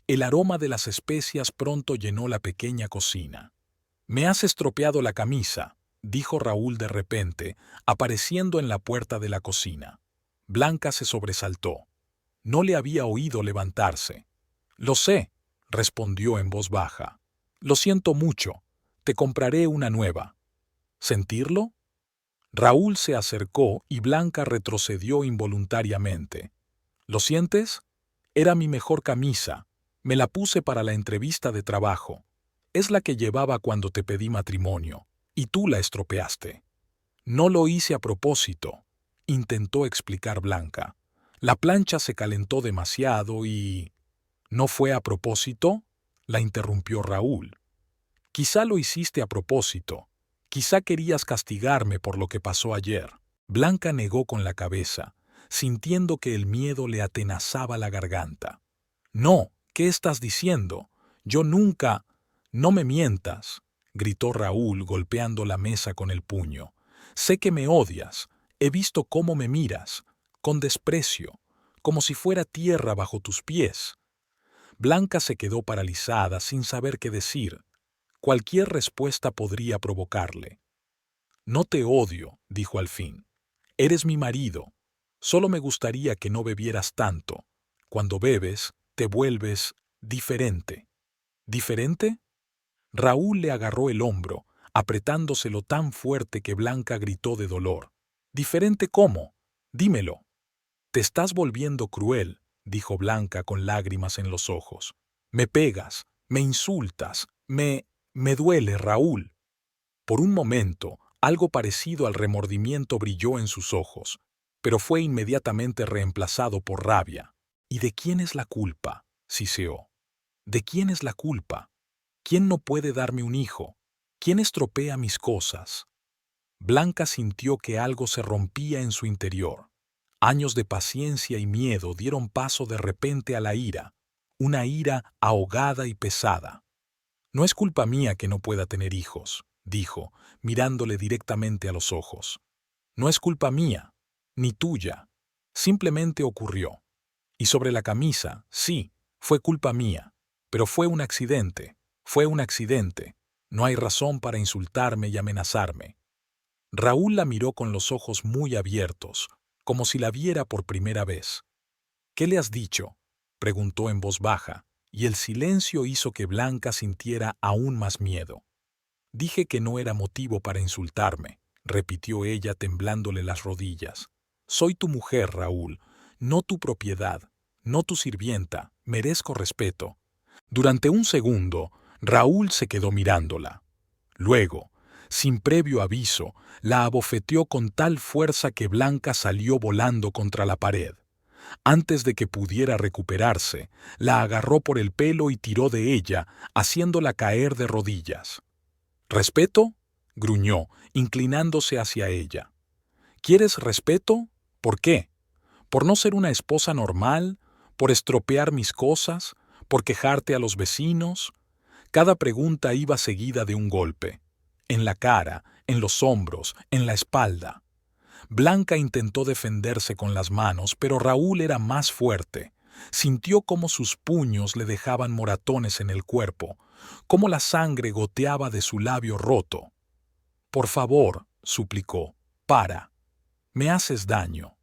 El aroma de las especias pronto llenó la pequeña cocina. «Me has estropeado la camisa», dijo Raúl de repente, apareciendo en la puerta de la cocina. Blanca se sobresaltó. No le había oído levantarse. «Lo sé», respondió en voz baja. «Lo siento mucho. Te compraré una nueva». ¿Sentirlo? Raúl se acercó y Blanca retrocedió involuntariamente. «¿Lo sientes? Era mi mejor camisa. Me la puse para la entrevista de trabajo. Es la que llevaba cuando te pedí matrimonio, y tú la estropeaste». «No lo hice a propósito», intentó explicar Blanca. «La plancha se calentó demasiado y...» «¿No fue a propósito?», la interrumpió Raúl. «Quizá lo hiciste a propósito. Quizá querías castigarme por lo que pasó ayer». Blanca negó con la cabeza, sintiendo que el miedo le atenazaba la garganta. «No, ¿qué estás diciendo? Yo nunca...» «No me mientas», gritó Raúl golpeando la mesa con el puño. «Sé que me odias. He visto cómo me miras, con desprecio, como si fuera tierra bajo tus pies». Blanca se quedó paralizada sin saber qué decir. Cualquier respuesta podría provocarle. «No te odio», dijo al fin. «Eres mi marido. Solo me gustaría que no bebieras tanto. Cuando bebes, te vuelves diferente». «¿Diferente?». Raúl le agarró el hombro, apretándoselo tan fuerte que Blanca gritó de dolor. «¿Diferente cómo? Dímelo». «Te estás volviendo cruel», dijo Blanca con lágrimas en los ojos. «Me pegas, me insultas, me duele, Raúl». Por un momento, algo parecido al remordimiento brilló en sus ojos, pero fue inmediatamente reemplazado por rabia. «¿Y de quién es la culpa?», siseó. «¿De quién es la culpa? ¿Quién no puede darme un hijo? ¿Quién estropea mis cosas?». Blanca sintió que algo se rompía en su interior. Años de paciencia y miedo dieron paso de repente a la ira, una ira ahogada y pesada. «No es culpa mía que no pueda tener hijos», dijo, mirándole directamente a los ojos. «No es culpa mía, ni tuya. Simplemente ocurrió. Y sobre la camisa, sí, fue culpa mía, pero fue un accidente. Fue un accidente. No hay razón para insultarme y amenazarme». Raúl la miró con los ojos muy abiertos, como si la viera por primera vez. «¿Qué le has dicho?», preguntó en voz baja, y el silencio hizo que Blanca sintiera aún más miedo. «Dije que no era motivo para insultarme», repitió ella temblándole las rodillas. «Soy tu mujer, Raúl, no tu propiedad, no tu sirvienta, merezco respeto». Durante un segundo, Raúl se quedó mirándola. Luego, sin previo aviso, la abofeteó con tal fuerza que Blanca salió volando contra la pared. Antes de que pudiera recuperarse, la agarró por el pelo y tiró de ella, haciéndola caer de rodillas. «¿Respeto?», gruñó, inclinándose hacia ella. «¿Quieres respeto? ¿Por qué? ¿Por no ser una esposa normal? ¿Por estropear mis cosas? ¿Por quejarte a los vecinos?». Cada pregunta iba seguida de un golpe. En la cara, en los hombros, en la espalda. Blanca intentó defenderse con las manos, pero Raúl era más fuerte. Sintió cómo sus puños le dejaban moratones en el cuerpo, cómo la sangre goteaba de su labio roto. «Por favor», suplicó, «para. Me haces daño».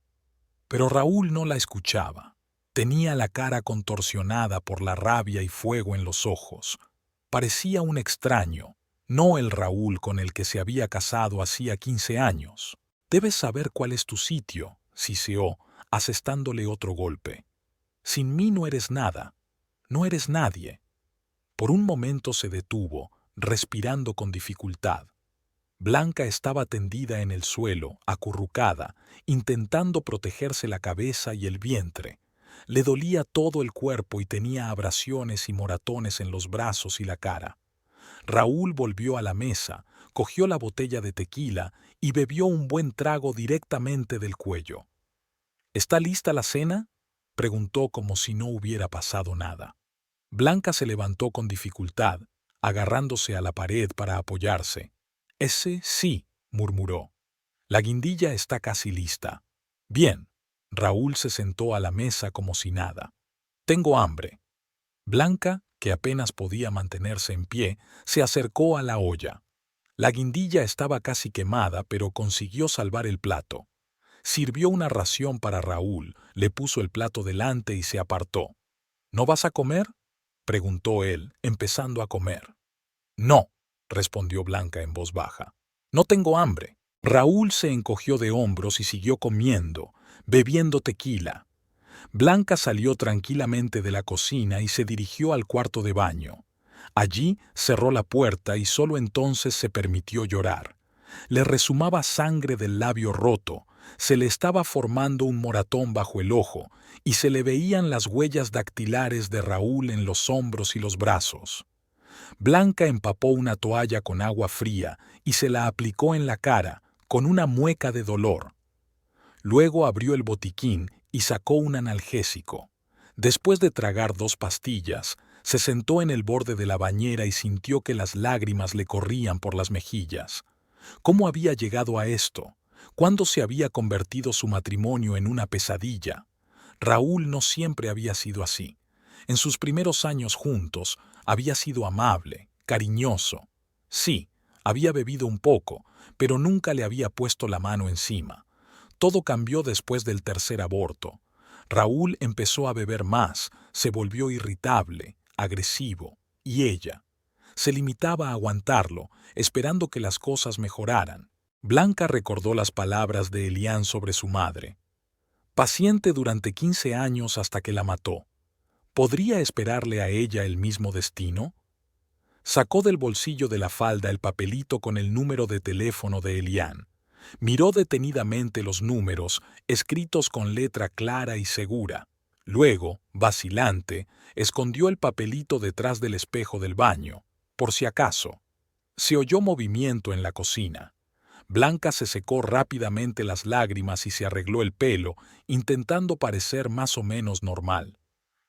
Pero Raúl no la escuchaba. Tenía la cara contorsionada por la rabia y fuego en los ojos. Parecía un extraño, no el Raúl con el que se había casado hacía 15 años. «Debes saber cuál es tu sitio», siseó, asestándole otro golpe. «Sin mí no eres nada, no eres nadie». Por un momento se detuvo, respirando con dificultad. Blanca estaba tendida en el suelo, acurrucada, intentando protegerse la cabeza y el vientre. Le dolía todo el cuerpo y tenía abrasiones y moratones en los brazos y la cara. Raúl volvió a la mesa, cogió la botella de tequila y bebió un buen trago directamente del cuello. «¿Está lista la cena?», preguntó como si no hubiera pasado nada. Blanca se levantó con dificultad, agarrándose a la pared para apoyarse. «Ese sí», murmuró. «La guindilla está casi lista». «Bien». Raúl se sentó a la mesa como si nada. «Tengo hambre». Blanca, que apenas podía mantenerse en pie, se acercó a la olla. La guindilla estaba casi quemada, pero consiguió salvar el plato. Sirvió una ración para Raúl, le puso el plato delante y se apartó. «¿No vas a comer?», preguntó él, empezando a comer. «No», respondió Blanca en voz baja. «No tengo hambre». Raúl se encogió de hombros y siguió comiendo, bebiendo tequila. Blanca salió tranquilamente de la cocina y se dirigió al cuarto de baño. Allí cerró la puerta y solo entonces se permitió llorar. Le resumaba sangre del labio roto, se le estaba formando un moratón bajo el ojo y se le veían las huellas dactilares de Raúl en los hombros y los brazos. Blanca empapó una toalla con agua fría y se la aplicó en la cara, con una mueca de dolor. Luego abrió el botiquín y sacó un analgésico. Después de tragar 2 pastillas, se sentó en el borde de la bañera y sintió que las lágrimas le corrían por las mejillas. ¿Cómo había llegado a esto? ¿Cuándo se había convertido su matrimonio en una pesadilla? Raúl no siempre había sido así. En sus primeros años juntos había sido amable, cariñoso. Sí, había bebido un poco, pero nunca le había puesto la mano encima. Todo cambió después del tercer aborto. Raúl empezó a beber más, se volvió irritable, agresivo, y ella se limitaba a aguantarlo, esperando que las cosas mejoraran. Blanca recordó las palabras de Elián sobre su madre. Paciente durante 15 años hasta que la mató. ¿Podría esperarle a ella el mismo destino? Sacó del bolsillo de la falda el papelito con el número de teléfono de Elián. Miró detenidamente los números, escritos con letra clara y segura. Luego, vacilante, escondió el papelito detrás del espejo del baño, por si acaso. Se oyó movimiento en la cocina. Blanca se secó rápidamente las lágrimas y se arregló el pelo, intentando parecer más o menos normal.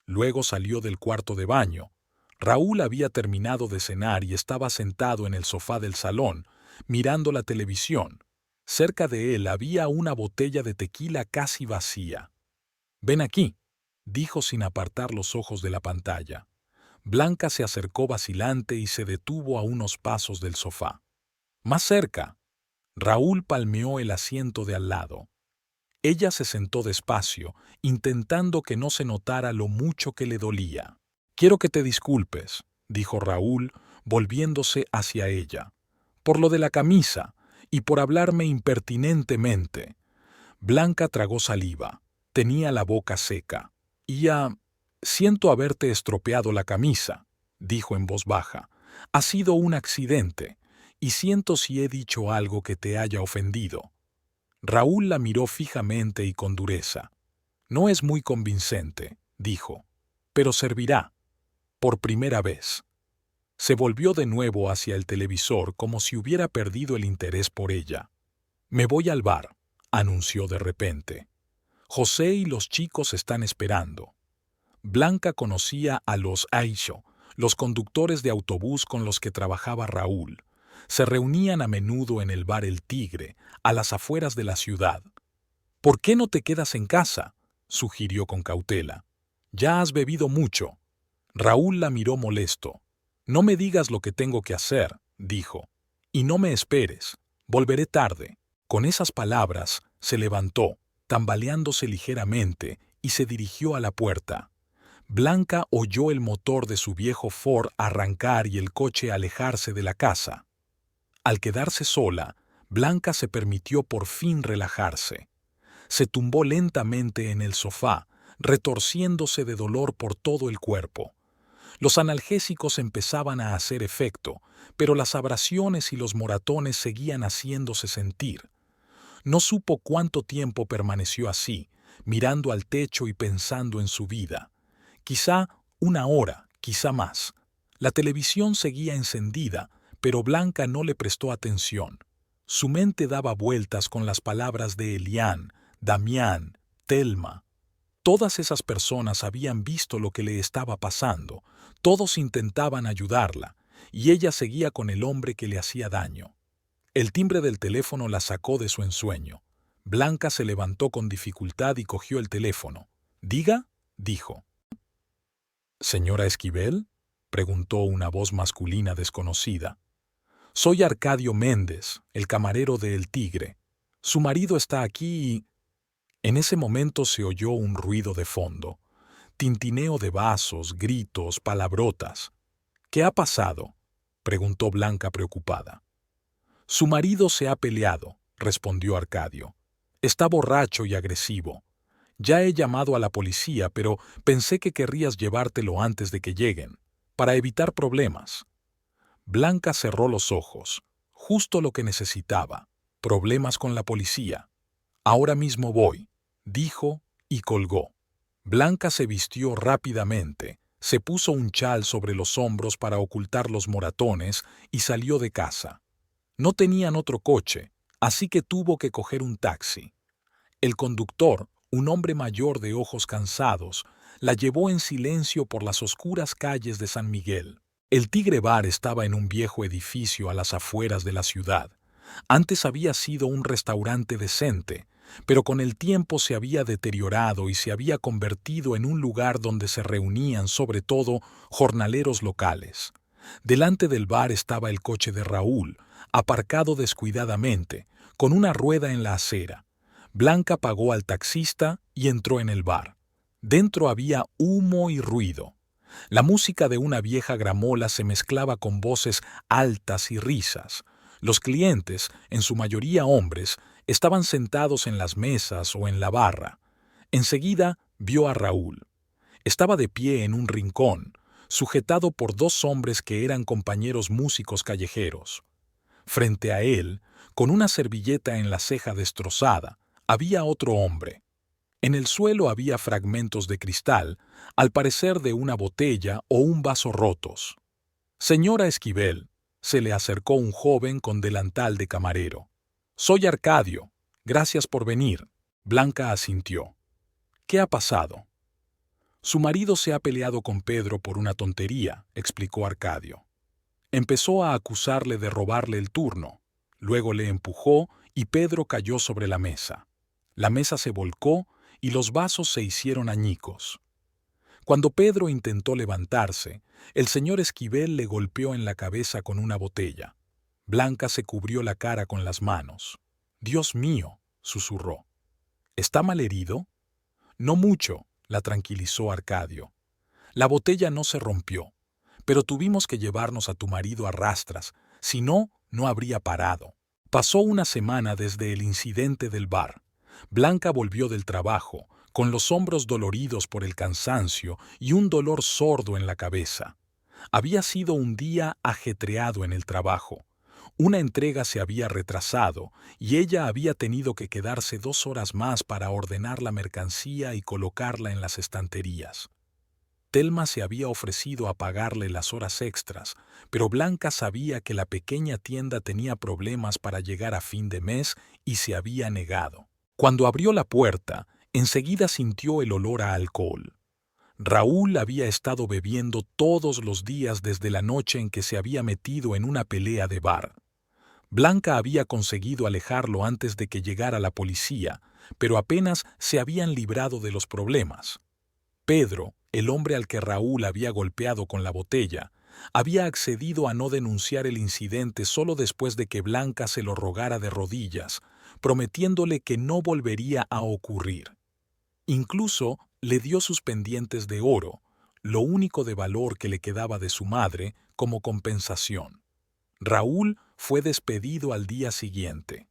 Luego salió del cuarto de baño. Raúl había terminado de cenar y estaba sentado en el sofá del salón, mirando la televisión. Cerca de él había una botella de tequila casi vacía. «Ven aquí», dijo sin apartar los ojos de la pantalla. Blanca se acercó vacilante y se detuvo a unos pasos del sofá. «Más cerca». Raúl palmeó el asiento de al lado. Ella se sentó despacio, intentando que no se notara lo mucho que le dolía. «Quiero que te disculpes», dijo Raúl, volviéndose hacia ella, «por lo de la camisa y por hablarme impertinentemente». Blanca tragó saliva. Tenía la boca seca. «Siento haberte estropeado la camisa», dijo en voz baja. «Ha sido un accidente, y siento si he dicho algo que te haya ofendido». Raúl la miró fijamente y con dureza. «No es muy convincente», dijo, «pero servirá. Por primera vez». Se volvió de nuevo hacia el televisor como si hubiera perdido el interés por ella. «Me voy al bar», anunció de repente. «José y los chicos están esperando». Blanca conocía a los Aisho, los conductores de autobús con los que trabajaba Raúl. Se reunían a menudo en el bar El Tigre, a las afueras de la ciudad. «¿Por qué no te quedas en casa?», sugirió con cautela. «Ya has bebido mucho». Raúl la miró molesto. «No me digas lo que tengo que hacer», dijo. «Y no me esperes. Volveré tarde». Con esas palabras, se levantó, tambaleándose ligeramente, y se dirigió a la puerta. Blanca oyó el motor de su viejo Ford arrancar y el coche alejarse de la casa. Al quedarse sola, Blanca se permitió por fin relajarse. Se tumbó lentamente en el sofá, retorciéndose de dolor por todo el cuerpo. Los analgésicos empezaban a hacer efecto, pero las abrasiones y los moratones seguían haciéndose sentir. No supo cuánto tiempo permaneció así, mirando al techo y pensando en su vida. Quizá 1 hora, quizá más. La televisión seguía encendida, pero Blanca no le prestó atención. Su mente daba vueltas con las palabras de Elian, Damián, Telma. Todas esas personas habían visto lo que le estaba pasando, todos intentaban ayudarla, y ella seguía con el hombre que le hacía daño. El timbre del teléfono la sacó de su ensueño. Blanca se levantó con dificultad y cogió el teléfono. «Diga», dijo. «¿Señora Esquivel?», preguntó una voz masculina desconocida. «Soy Arcadio Méndez, el camarero de El Tigre. Su marido está aquí y...». En ese momento se oyó un ruido de fondo. Tintineo de vasos, gritos, palabrotas. «¿Qué ha pasado?», preguntó Blanca preocupada. «Su marido se ha peleado», respondió Arcadio. «Está borracho y agresivo. Ya he llamado a la policía, pero pensé que querrías llevártelo antes de que lleguen, para evitar problemas». Blanca cerró los ojos. Justo lo que necesitaba. Problemas con la policía. «Ahora mismo voy», dijo y colgó. Blanca se vistió rápidamente, se puso un chal sobre los hombros para ocultar los moratones y salió de casa. No tenían otro coche, así que tuvo que coger un taxi. El conductor, un hombre mayor de ojos cansados, la llevó en silencio por las oscuras calles de San Miguel. El Tigre Bar estaba en un viejo edificio a las afueras de la ciudad. Antes había sido un restaurante decente, pero con el tiempo se había deteriorado y se había convertido en un lugar donde se reunían sobre todo jornaleros locales. Delante del bar estaba el coche de Raúl, aparcado descuidadamente, con una rueda en la acera. Blanca pagó al taxista y entró en el bar. Dentro había humo y ruido. La música de una vieja gramola se mezclaba con voces altas y risas. Los clientes, en su mayoría hombres, estaban sentados en las mesas o en la barra. Enseguida vio a Raúl. Estaba de pie en un rincón, sujetado por 2 hombres que eran compañeros músicos callejeros. Frente a él, con una servilleta en la ceja destrozada, había otro hombre. En el suelo había fragmentos de cristal, al parecer de una botella o un vaso rotos. «Señora Esquivel», se le acercó un joven con delantal de camarero. «Soy Arcadio. Gracias por venir». Blanca asintió. «¿Qué ha pasado?». «Su marido se ha peleado con Pedro por una tontería», explicó Arcadio. Empezó a acusarle de robarle el turno. Luego le empujó y Pedro cayó sobre la mesa. La mesa se volcó y los vasos se hicieron añicos. Cuando Pedro intentó levantarse, el señor Esquivel le golpeó en la cabeza con una botella. Blanca se cubrió la cara con las manos. «Dios mío», susurró. «¿Está malherido?». «No mucho», la tranquilizó Arcadio. «La botella no se rompió, pero tuvimos que llevarnos a tu marido a rastras, si no, no habría parado». Pasó una semana desde el incidente del bar. Blanca volvió del trabajo, con los hombros doloridos por el cansancio y un dolor sordo en la cabeza. Había sido un día ajetreado en el trabajo. Una entrega se había retrasado y ella había tenido que quedarse 2 horas más para ordenar la mercancía y colocarla en las estanterías. Telma se había ofrecido a pagarle las horas extras, pero Blanca sabía que la pequeña tienda tenía problemas para llegar a fin de mes y se había negado. Cuando abrió la puerta, enseguida sintió el olor a alcohol. Raúl había estado bebiendo todos los días desde la noche en que se había metido en una pelea de bar. Blanca había conseguido alejarlo antes de que llegara la policía, pero apenas se habían librado de los problemas. Pedro, el hombre al que Raúl había golpeado con la botella, había accedido a no denunciar el incidente solo después de que Blanca se lo rogara de rodillas, prometiéndole que no volvería a ocurrir. Incluso le dio sus pendientes de oro, lo único de valor que le quedaba de su madre, como compensación. Raúl fue despedido al día siguiente.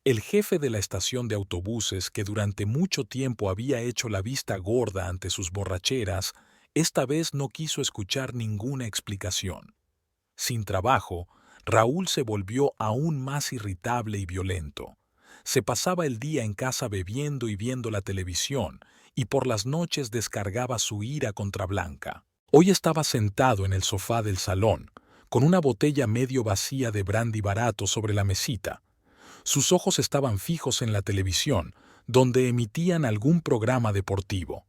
El jefe de la estación de autobuses, que durante mucho tiempo había hecho la vista gorda ante sus borracheras, esta vez no quiso escuchar ninguna explicación. Sin trabajo, Raúl se volvió aún más irritable y violento. Se pasaba el día en casa bebiendo y viendo la televisión, y por las noches descargaba su ira contra Blanca. Hoy estaba sentado en el sofá del salón, con una botella medio vacía de brandy barato sobre la mesita. Sus ojos estaban fijos en la televisión, donde emitían algún programa deportivo.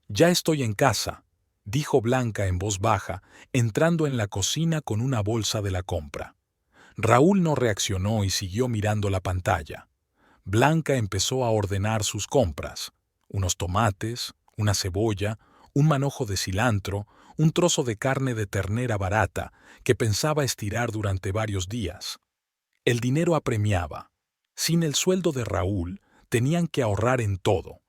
«Ya estoy en casa», dijo Blanca en voz baja, entrando en la cocina con una bolsa de la compra. Raúl no reaccionó y siguió mirando la pantalla. Blanca empezó a ordenar sus compras: unos tomates, una cebolla, un manojo de cilantro, un trozo de carne de ternera barata que pensaba estirar durante varios días. El dinero apremiaba. Sin el sueldo de Raúl, tenían que ahorrar en todo.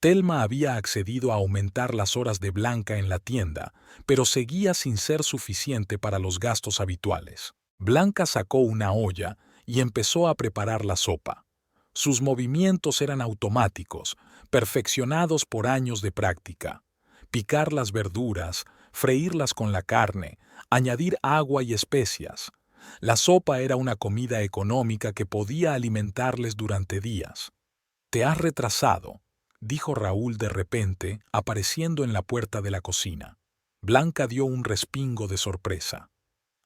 Telma había accedido a aumentar las horas de Blanca en la tienda, pero seguía sin ser suficiente para los gastos habituales. Blanca sacó una olla y empezó a preparar la sopa. Sus movimientos eran automáticos, perfeccionados por años de práctica. Picar las verduras, freírlas con la carne, añadir agua y especias. La sopa era una comida económica que podía alimentarles durante días. «Te has retrasado», dijo Raúl de repente, apareciendo en la puerta de la cocina. Blanca dio un respingo de sorpresa.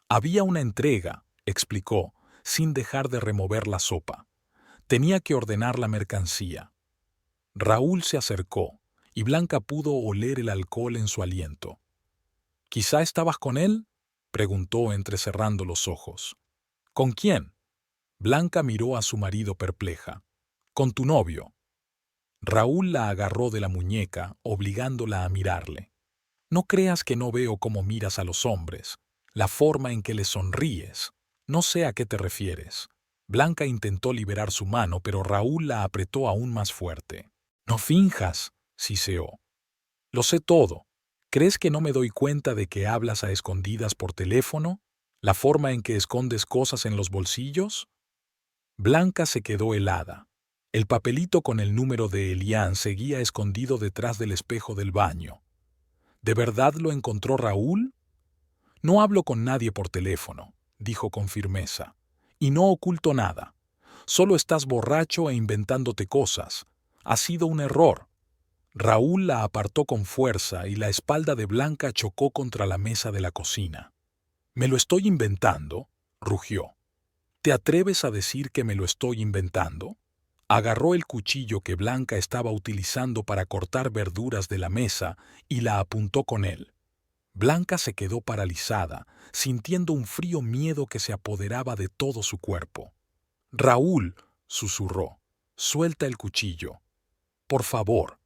«Había una entrega», explicó, sin dejar de remover la sopa. «Tenía que ordenar la mercancía». Raúl se acercó, y Blanca pudo oler el alcohol en su aliento. «¿Quizá estabas con él?», preguntó entrecerrando los ojos. «¿Con quién?». Blanca miró a su marido perpleja. «Con tu novio». Raúl la agarró de la muñeca, obligándola a mirarle. «No creas que no veo cómo miras a los hombres, la forma en que les sonríes. No sé a qué te refieres». Blanca intentó liberar su mano, pero Raúl la apretó aún más fuerte. «No finjas», siseó. «Lo sé todo. ¿Crees que no me doy cuenta de que hablas a escondidas por teléfono? ¿La forma en que escondes cosas en los bolsillos?». Blanca se quedó helada. El papelito con el número de Elian seguía escondido detrás del espejo del baño. ¿De verdad lo encontró Raúl? «No hablo con nadie por teléfono», dijo con firmeza. «Y no oculto nada. Solo estás borracho e inventándote cosas. Ha sido un error». Raúl la apartó con fuerza y la espalda de Blanca chocó contra la mesa de la cocina. «¿Me lo estoy inventando?», rugió. «¿Te atreves a decir que me lo estoy inventando?». Agarró el cuchillo que Blanca estaba utilizando para cortar verduras de la mesa y la apuntó con él. Blanca se quedó paralizada, sintiendo un frío miedo que se apoderaba de todo su cuerpo. «Raúl», susurró, «suelta el cuchillo. Por favor».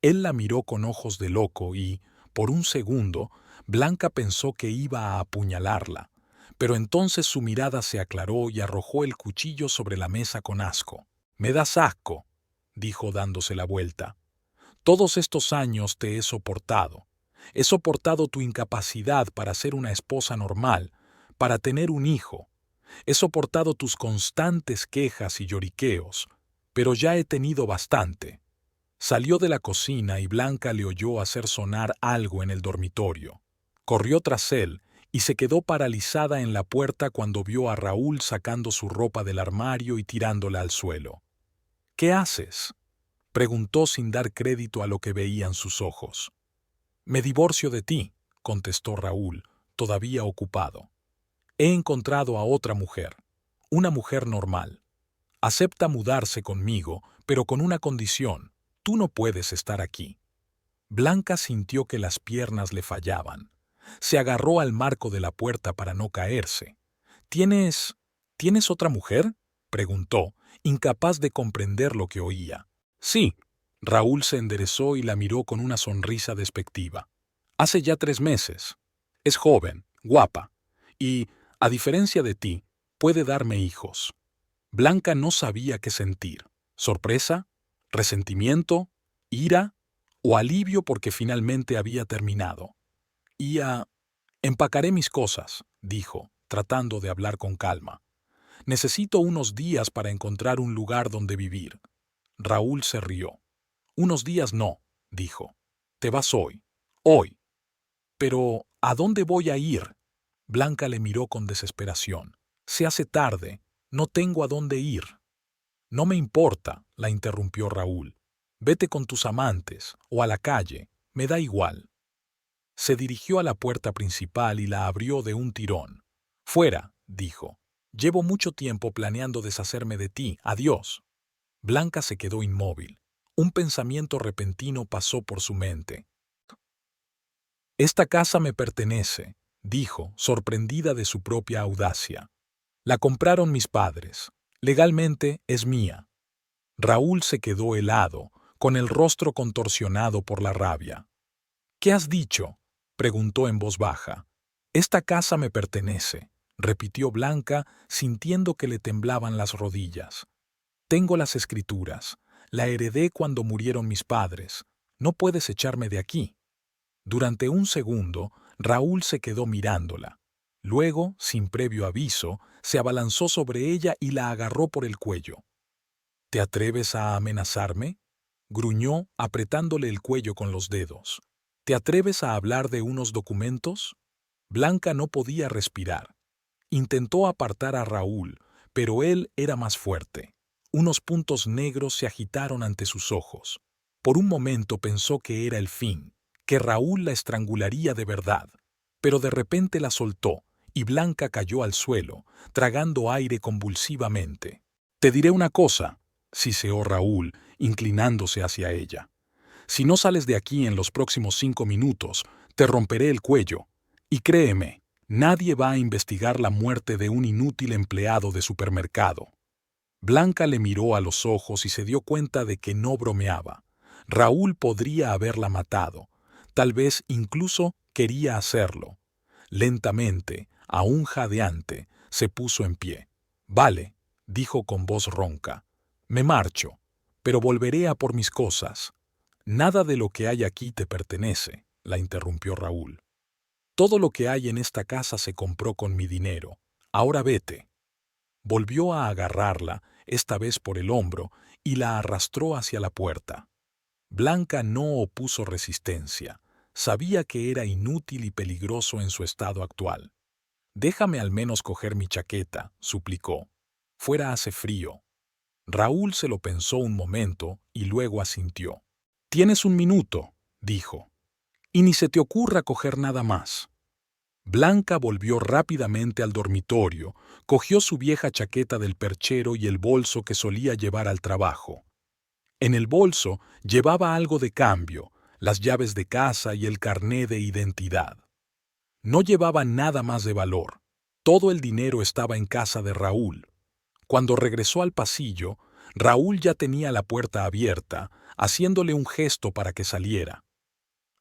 Él la miró con ojos de loco y, por un segundo, Blanca pensó que iba a apuñalarla, pero entonces su mirada se aclaró y arrojó el cuchillo sobre la mesa con asco. «Me das asco», dijo dándose la vuelta. «Todos estos años te he soportado. He soportado tu incapacidad para ser una esposa normal, para tener un hijo. He soportado tus constantes quejas y lloriqueos, pero ya he tenido bastante». Salió de la cocina y Blanca le oyó hacer sonar algo en el dormitorio. Corrió tras él y se quedó paralizada en la puerta cuando vio a Raúl sacando su ropa del armario y tirándola al suelo. «¿Qué haces?», preguntó sin dar crédito a lo que veían sus ojos. «Me divorcio de ti», contestó Raúl, todavía ocupado. «He encontrado a otra mujer, una mujer normal. Acepta mudarse conmigo, pero con una condición. Tú no puedes estar aquí». Blanca sintió que las piernas le fallaban. Se agarró al marco de la puerta para no caerse. ¿Tienes ¿Tienes otra mujer?, preguntó, incapaz de comprender lo que oía. Sí. Raúl se enderezó y la miró con una sonrisa despectiva. Hace ya 3 meses. Es joven, guapa, y, a diferencia de ti, puede darme hijos. Blanca no sabía qué sentir: sorpresa, resentimiento, ira o alivio porque finalmente había terminado. Empacaré mis cosas, dijo, tratando de hablar con calma. Necesito unos días para encontrar un lugar donde vivir. Raúl se rió. Unos días no, dijo. Te vas hoy. Hoy. Pero, ¿a dónde voy a ir? Blanca le miró con desesperación. Se hace tarde. No tengo a dónde ir. No me importa, la interrumpió Raúl. Vete con tus amantes, o a la calle, me da igual. Se dirigió a la puerta principal y la abrió de un tirón. Fuera, dijo. Llevo mucho tiempo planeando deshacerme de ti. Adiós. Blanca se quedó inmóvil. Un pensamiento repentino pasó por su mente. Esta casa me pertenece, dijo, sorprendida de su propia audacia. La compraron mis padres. Legalmente es mía. Raúl se quedó helado, con el rostro contorsionado por la rabia. ¿Qué has dicho?, preguntó en voz baja. Esta casa me pertenece, repitió Blanca, sintiendo que le temblaban las rodillas. Tengo las escrituras. La heredé cuando murieron mis padres. No puedes echarme de aquí. Durante un segundo, Raúl se quedó mirándola. Luego, sin previo aviso, se abalanzó sobre ella y la agarró por el cuello. ¿Te atreves a amenazarme?, gruñó, apretándole el cuello con los dedos. ¿Te atreves a hablar de unos documentos? Blanca no podía respirar. Intentó apartar a Raúl, pero él era más fuerte. Unos puntos negros se agitaron ante sus ojos. Por un momento pensó que era el fin, que Raúl la estrangularía de verdad. Pero de repente la soltó, y Blanca cayó al suelo, tragando aire convulsivamente. Te diré una cosa, siseó Raúl, inclinándose hacia ella. Si no sales de aquí en los próximos 5 minutos, te romperé el cuello. Y créeme, nadie va a investigar la muerte de un inútil empleado de supermercado. Blanca le miró a los ojos y se dio cuenta de que no bromeaba. Raúl podría haberla matado. Tal vez incluso quería hacerlo. Lentamente, aún jadeante, se puso en pie. Vale, dijo con voz ronca. Me marcho, pero volveré a por mis cosas. Nada de lo que hay aquí te pertenece, la interrumpió Raúl. Todo lo que hay en esta casa se compró con mi dinero. Ahora vete. Volvió a agarrarla, esta vez por el hombro, y la arrastró hacia la puerta. Blanca no opuso resistencia. Sabía que era inútil y peligroso en su estado actual. Déjame al menos coger mi chaqueta, suplicó. Fuera hace frío. Raúl se lo pensó un momento y luego asintió. Tienes 1 minuto, dijo. Y ni se te ocurra coger nada más. Blanca volvió rápidamente al dormitorio, cogió su vieja chaqueta del perchero y el bolso que solía llevar al trabajo. En el bolso llevaba algo de cambio, las llaves de casa y el carné de identidad. No llevaba nada más de valor. Todo el dinero estaba en casa de Raúl. Cuando regresó al pasillo, Raúl ya tenía la puerta abierta, haciéndole un gesto para que saliera.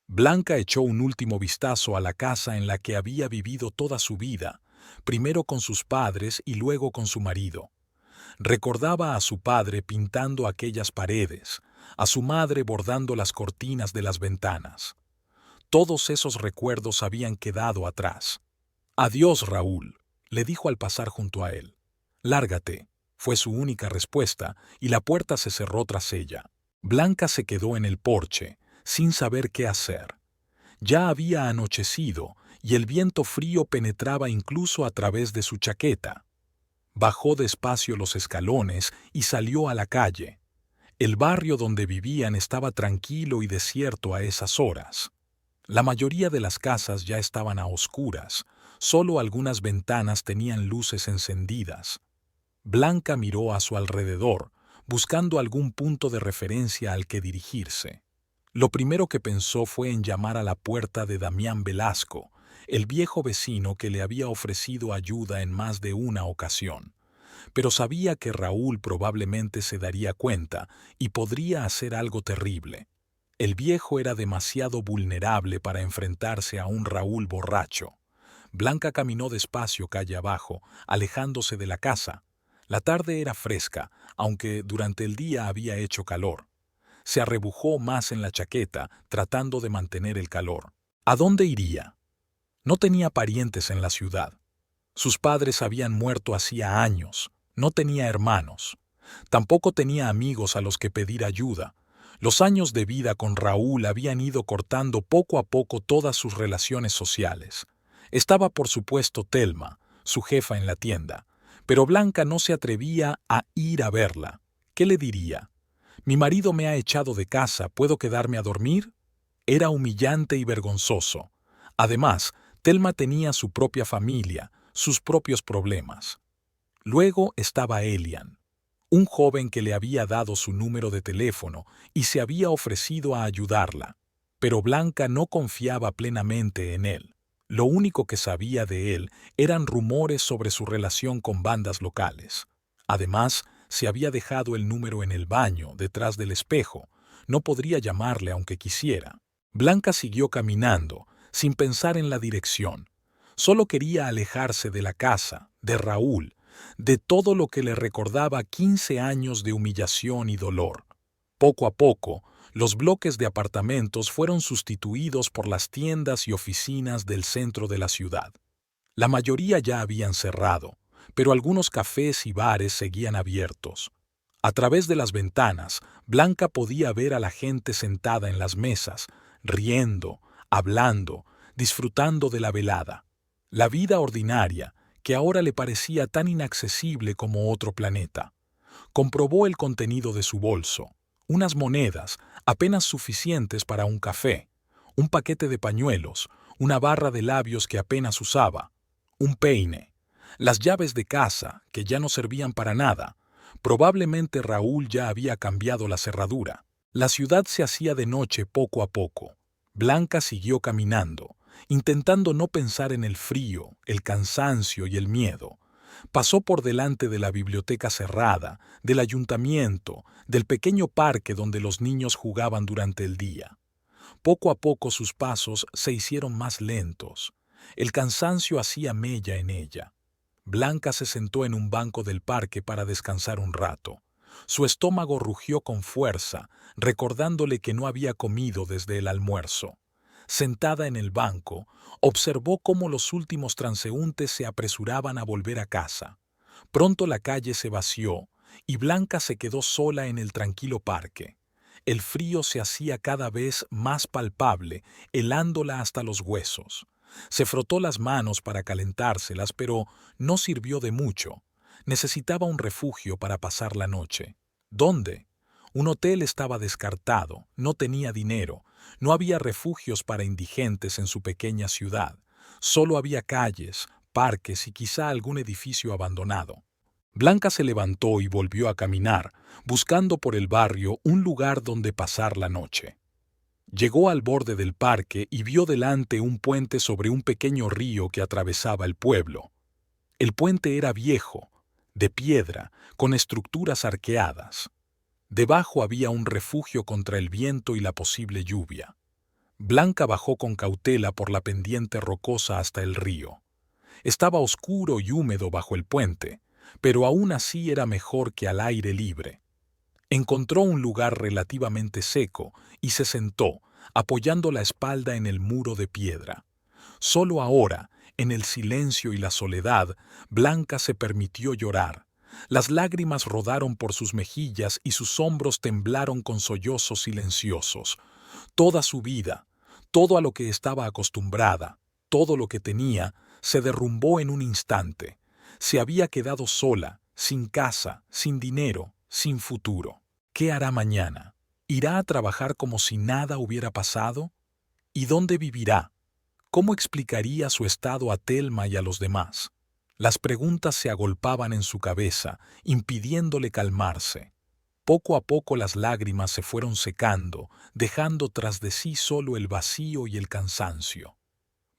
Blanca echó un último vistazo a la casa en la que había vivido toda su vida, primero con sus padres y luego con su marido. Recordaba a su padre pintando aquellas paredes, a su madre bordando las cortinas de las ventanas. Todos esos recuerdos habían quedado atrás. Adiós, Raúl, le dijo al pasar junto a él. Lárgate, fue su única respuesta, y la puerta se cerró tras ella. Blanca se quedó en el porche, sin saber qué hacer. Ya había anochecido, y el viento frío penetraba incluso a través de su chaqueta. Bajó despacio los escalones y salió a la calle. El barrio donde vivían estaba tranquilo y desierto a esas horas. La mayoría de las casas ya estaban a oscuras, solo algunas ventanas tenían luces encendidas. Blanca miró a su alrededor, buscando algún punto de referencia al que dirigirse. Lo primero que pensó fue en llamar a la puerta de Damián Velasco, el viejo vecino que le había ofrecido ayuda en más de una ocasión. pero sabía que Raúl probablemente se daría cuenta y podría hacer algo terrible. El viejo era demasiado vulnerable para enfrentarse a un Raúl borracho. Blanca caminó despacio calle abajo, alejándose de la casa. La tarde era fresca, aunque durante el día había hecho calor. Se arrebujó más en la chaqueta, tratando de mantener el calor. ¿A dónde iría? No tenía parientes en la ciudad. Sus padres habían muerto hacía años. No tenía hermanos. Tampoco tenía amigos a los que pedir ayuda. Los años de vida con Raúl habían ido cortando poco a poco todas sus relaciones sociales. Estaba por supuesto Telma, su jefa en la tienda, pero Blanca no se atrevía a ir a verla. ¿Qué le diría? «Mi marido me ha echado de casa, ¿puedo quedarme a dormir?». Era humillante y vergonzoso. Además, Telma tenía su propia familia, sus propios problemas. Luego estaba Elian, un joven que le había dado su número de teléfono y se había ofrecido a ayudarla. Pero Blanca no confiaba plenamente en él. Lo único que sabía de él eran rumores sobre su relación con bandas locales. Además, se había dejado el número en el baño, detrás del espejo. No podría llamarle aunque quisiera. Blanca siguió caminando, sin pensar en la dirección. Solo quería alejarse de la casa, de Raúl, de todo lo que le recordaba 15 años de humillación y dolor. Poco a poco, los bloques de apartamentos fueron sustituidos por las tiendas y oficinas del centro de la ciudad. La mayoría ya habían cerrado, pero algunos cafés y bares seguían abiertos. A través de las ventanas, Blanca podía ver a la gente sentada en las mesas, riendo, hablando, disfrutando de la velada. La vida ordinaria, que ahora le parecía tan inaccesible como otro planeta. Comprobó el contenido de su bolso. Unas monedas, apenas suficientes para un café, un paquete de pañuelos, una barra de labios que apenas usaba, un peine, las llaves de casa, que ya no servían para nada. Probablemente Raúl ya había cambiado la cerradura. La ciudad se hacía de noche poco a poco. Blanca siguió caminando, intentando no pensar en el frío, el cansancio y el miedo. Pasó por delante de la biblioteca cerrada, del ayuntamiento, del pequeño parque donde los niños jugaban durante el día. Poco a poco sus pasos se hicieron más lentos. El cansancio hacía mella en ella. Blanca se sentó en un banco del parque para descansar un rato. Su estómago rugió con fuerza, recordándole que no había comido desde el almuerzo. Sentada en el banco, observó cómo los últimos transeúntes se apresuraban a volver a casa. Pronto la calle se vació y Blanca se quedó sola en el tranquilo parque. El frío se hacía cada vez más palpable, helándola hasta los huesos. Se frotó las manos para calentárselas, pero no sirvió de mucho. Necesitaba un refugio para pasar la noche. ¿Dónde? Un hotel estaba descartado, no tenía dinero, no había refugios para indigentes en su pequeña ciudad. Solo había calles, parques y quizá algún edificio abandonado. Blanca se levantó y volvió a caminar, buscando por el barrio un lugar donde pasar la noche. Llegó al borde del parque y vio delante un puente sobre un pequeño río que atravesaba el pueblo. El puente era viejo, de piedra, con estructuras arqueadas. Debajo había un refugio contra el viento y la posible lluvia. Blanca bajó con cautela por la pendiente rocosa hasta el río. Estaba oscuro y húmedo bajo el puente, pero aún así era mejor que al aire libre. Encontró un lugar relativamente seco y se sentó, apoyando la espalda en el muro de piedra. Solo ahora, en el silencio y la soledad, Blanca se permitió llorar. Las lágrimas rodaron por sus mejillas y sus hombros temblaron con sollozos silenciosos. Toda su vida, todo a lo que estaba acostumbrada, todo lo que tenía, se derrumbó en un instante. Se había quedado sola, sin casa, sin dinero, sin futuro. ¿Qué hará mañana? ¿Irá a trabajar como si nada hubiera pasado? ¿Y dónde vivirá? ¿Cómo explicaría su estado a Telma y a los demás? Las preguntas se agolpaban en su cabeza, impidiéndole calmarse. Poco a poco las lágrimas se fueron secando, dejando tras de sí solo el vacío y el cansancio.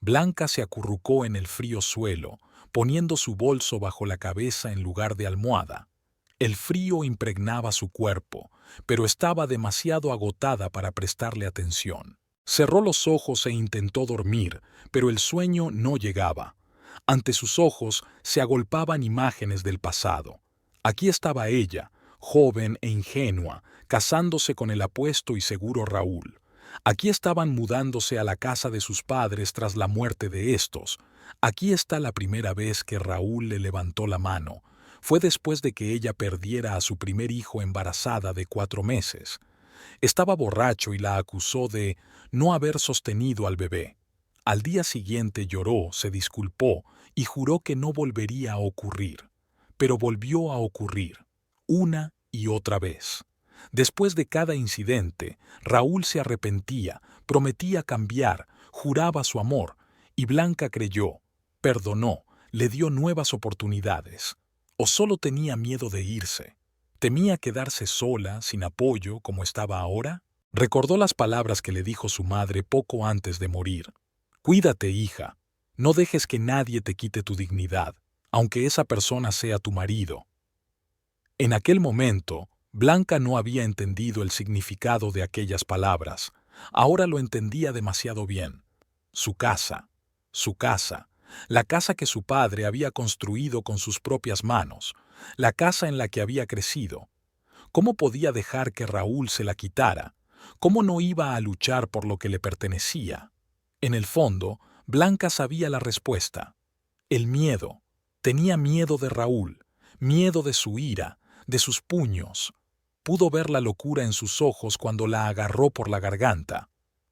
Blanca se acurrucó en el frío suelo, poniendo su bolso bajo la cabeza en lugar de almohada. El frío impregnaba su cuerpo, pero estaba demasiado agotada para prestarle atención. Cerró los ojos e intentó dormir, pero el sueño no llegaba. Ante sus ojos se agolpaban imágenes del pasado. Aquí estaba ella, joven e ingenua, casándose con el apuesto y seguro Raúl. Aquí estaban mudándose a la casa de sus padres tras la muerte de estos. Aquí está la primera vez que Raúl le levantó la mano. Fue después de que ella perdiera a su primer hijo embarazada de 4 meses. Estaba borracho y la acusó de no haber sostenido al bebé. Al día siguiente lloró, se disculpó y juró que no volvería a ocurrir. Pero volvió a ocurrir, una y otra vez. Después de cada incidente, Raúl se arrepentía, prometía cambiar, juraba su amor, y Blanca creyó, perdonó, le dio nuevas oportunidades. ¿O solo tenía miedo de irse? ¿Temía quedarse sola, sin apoyo, como estaba ahora? Recordó las palabras que le dijo su madre poco antes de morir. Cuídate, hija. No dejes que nadie te quite tu dignidad, aunque esa persona sea tu marido. En aquel momento, Blanca no había entendido el significado de aquellas palabras. Ahora lo entendía demasiado bien. Su casa, la casa que su padre había construido con sus propias manos, la casa en la que había crecido. ¿Cómo podía dejar que Raúl se la quitara? ¿Cómo no iba a luchar por lo que le pertenecía? En el fondo, Blanca sabía la respuesta. El miedo. Tenía miedo de Raúl, miedo de su ira, de sus puños. Pudo ver la locura en sus ojos cuando la agarró por la garganta.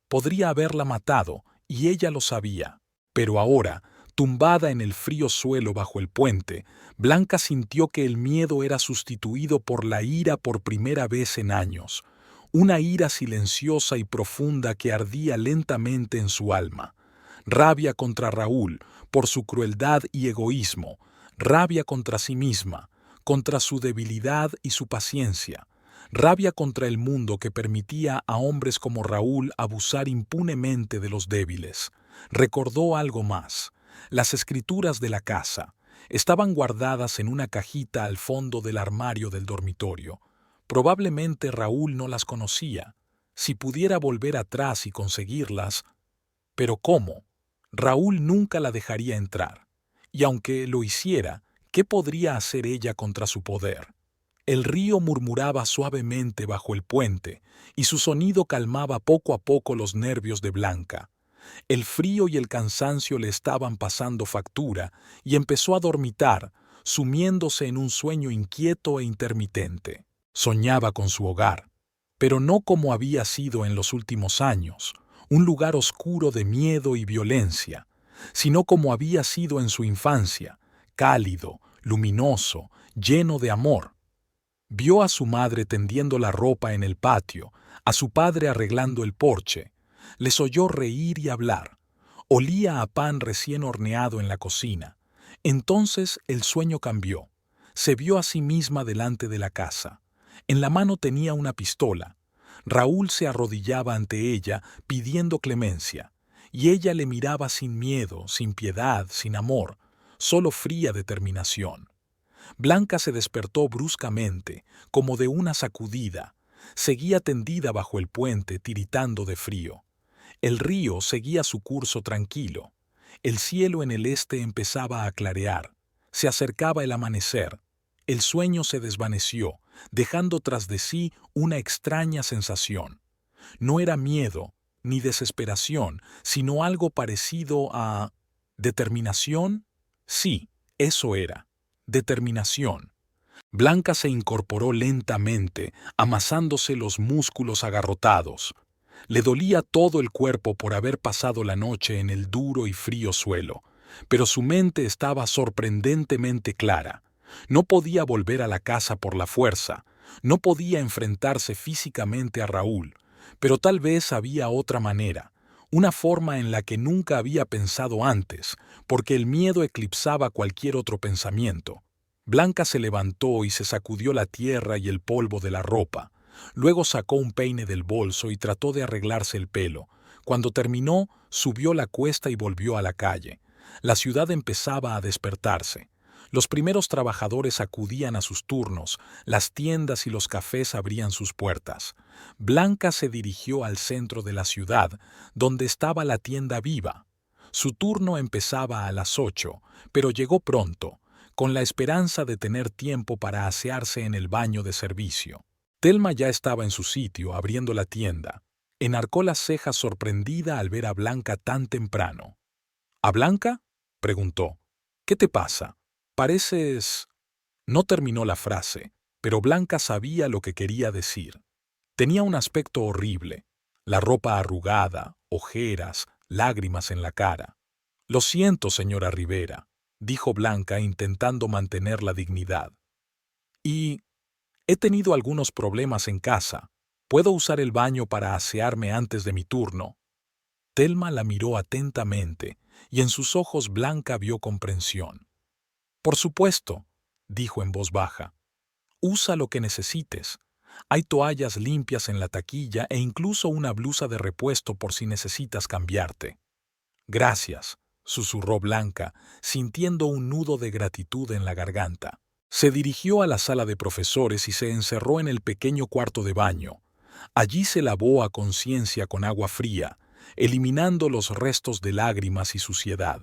Podría haberla matado, y ella lo sabía. Pero ahora, tumbada en el frío suelo bajo el puente, Blanca sintió que el miedo era sustituido por la ira por primera vez en años. Una ira silenciosa y profunda que ardía lentamente en su alma. Rabia contra Raúl, por su crueldad y egoísmo. Rabia contra sí misma, contra su debilidad y su paciencia. Rabia contra el mundo que permitía a hombres como Raúl abusar impunemente de los débiles. Recordó algo más. Las escrituras de la casa estaban guardadas en una cajita al fondo del armario del dormitorio. Probablemente Raúl no las conocía. Si pudiera volver atrás y conseguirlas... ¿Pero cómo? Raúl nunca la dejaría entrar. Y aunque lo hiciera, ¿qué podría hacer ella contra su poder? El río murmuraba suavemente bajo el puente, y su sonido calmaba poco a poco los nervios de Blanca. El frío y el cansancio le estaban pasando factura, y empezó a dormitar, sumiéndose en un sueño inquieto e intermitente. Soñaba con su hogar, pero no como había sido en los últimos años, un lugar oscuro de miedo y violencia, sino como había sido en su infancia, cálido, luminoso, lleno de amor. Vio a su madre tendiendo la ropa en el patio, a su padre arreglando el porche. Les oyó reír y hablar. Olía a pan recién horneado en la cocina. Entonces el sueño cambió. Se vio a sí misma delante de la casa. En la mano tenía una pistola. Raúl se arrodillaba ante ella pidiendo clemencia, y ella le miraba sin miedo, sin piedad, sin amor, solo fría determinación. Blanca se despertó bruscamente, como de una sacudida. Seguía tendida bajo el puente, tiritando de frío. El río seguía su curso tranquilo. El cielo en el este empezaba a clarear. Se acercaba el amanecer. El sueño se desvaneció, dejando tras de sí una extraña sensación. No era miedo, ni desesperación, sino algo parecido a... ¿determinación? Sí, eso era. Determinación. Blanca se incorporó lentamente, amasándose los músculos agarrotados. Le dolía todo el cuerpo por haber pasado la noche en el duro y frío suelo, pero su mente estaba sorprendentemente clara. No podía volver a la casa por la fuerza, no podía enfrentarse físicamente a Raúl, pero tal vez había otra manera, una forma en la que nunca había pensado antes, porque el miedo eclipsaba cualquier otro pensamiento. Blanca se levantó y se sacudió la tierra y el polvo de la ropa. Luego sacó un peine del bolso y trató de arreglarse el pelo. Cuando terminó, subió la cuesta y volvió a la calle. La ciudad empezaba a despertarse. Los primeros trabajadores acudían a sus turnos, las tiendas y los cafés abrían sus puertas. Blanca se dirigió al centro de la ciudad, donde estaba la tienda Viva. Su turno empezaba a las 8, pero llegó pronto, con la esperanza de tener tiempo para asearse en el baño de servicio. Telma ya estaba en su sitio, abriendo la tienda. Enarcó las cejas sorprendida al ver a Blanca tan temprano. ¿A Blanca?, preguntó. ¿Qué te pasa? Pareces... No terminó la frase, pero Blanca sabía lo que quería decir. Tenía un aspecto horrible, la ropa arrugada, ojeras, lágrimas en la cara. Lo siento, señora Rivera, dijo Blanca intentando mantener la dignidad. Y he tenido algunos problemas en casa. ¿Puedo usar el baño para asearme antes de mi turno? Telma la miró atentamente y en sus ojos Blanca vio comprensión. Por supuesto, dijo en voz baja. Usa lo que necesites. Hay toallas limpias en la taquilla e incluso una blusa de repuesto por si necesitas cambiarte. Gracias, susurró Blanca, sintiendo un nudo de gratitud en la garganta. Se dirigió a la sala de profesores y se encerró en el pequeño cuarto de baño. Allí se lavó a conciencia con agua fría, eliminando los restos de lágrimas y suciedad.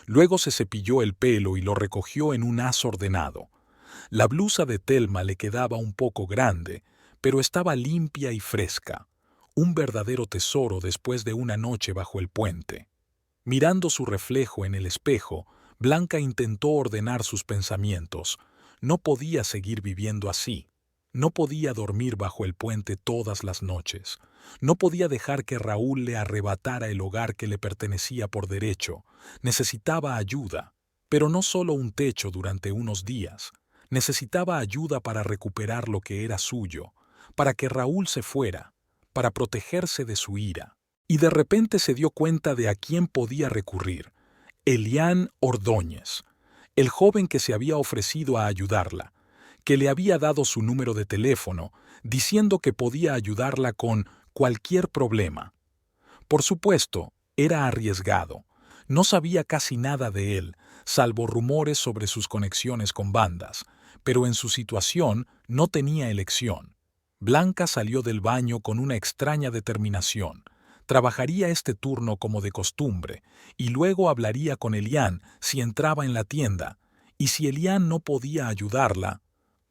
Luego se cepilló el pelo y lo recogió en un haz ordenado. La blusa de Telma le quedaba un poco grande, pero estaba limpia y fresca. Un verdadero tesoro después de una noche bajo el puente. Mirando su reflejo en el espejo, Blanca intentó ordenar sus pensamientos. No podía seguir viviendo así. No podía dormir bajo el puente todas las noches. No podía dejar que Raúl le arrebatara el hogar que le pertenecía por derecho. Necesitaba ayuda, pero no solo un techo durante unos días. Necesitaba ayuda para recuperar lo que era suyo, para que Raúl se fuera, para protegerse de su ira. Y de repente se dio cuenta de a quién podía recurrir. Elian Ordóñez, el joven que se había ofrecido a ayudarla, que le había dado su número de teléfono, diciendo que podía ayudarla con cualquier problema. Por supuesto, era arriesgado. No sabía casi nada de él, salvo rumores sobre sus conexiones con bandas, pero en su situación no tenía elección. Blanca salió del baño con una extraña determinación. Trabajaría este turno como de costumbre, y luego hablaría con Elian si entraba en la tienda, y si Elian no podía ayudarla,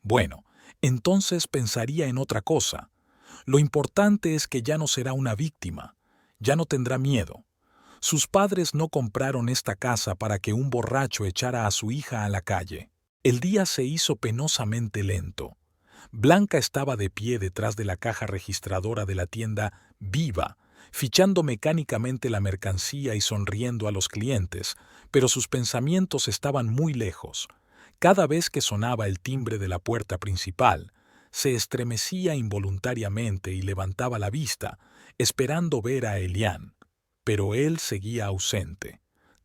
bueno, entonces pensaría en otra cosa. Lo importante es que ya no será una víctima, ya no tendrá miedo. Sus padres no compraron esta casa para que un borracho echara a su hija a la calle. El día se hizo penosamente lento. Blanca estaba de pie detrás de la caja registradora de la tienda Viva, fichando mecánicamente la mercancía y sonriendo a los clientes, pero sus pensamientos estaban muy lejos. Cada vez que sonaba el timbre de la puerta principal, se estremecía involuntariamente y levantaba la vista, esperando ver a Elian. Pero él seguía ausente.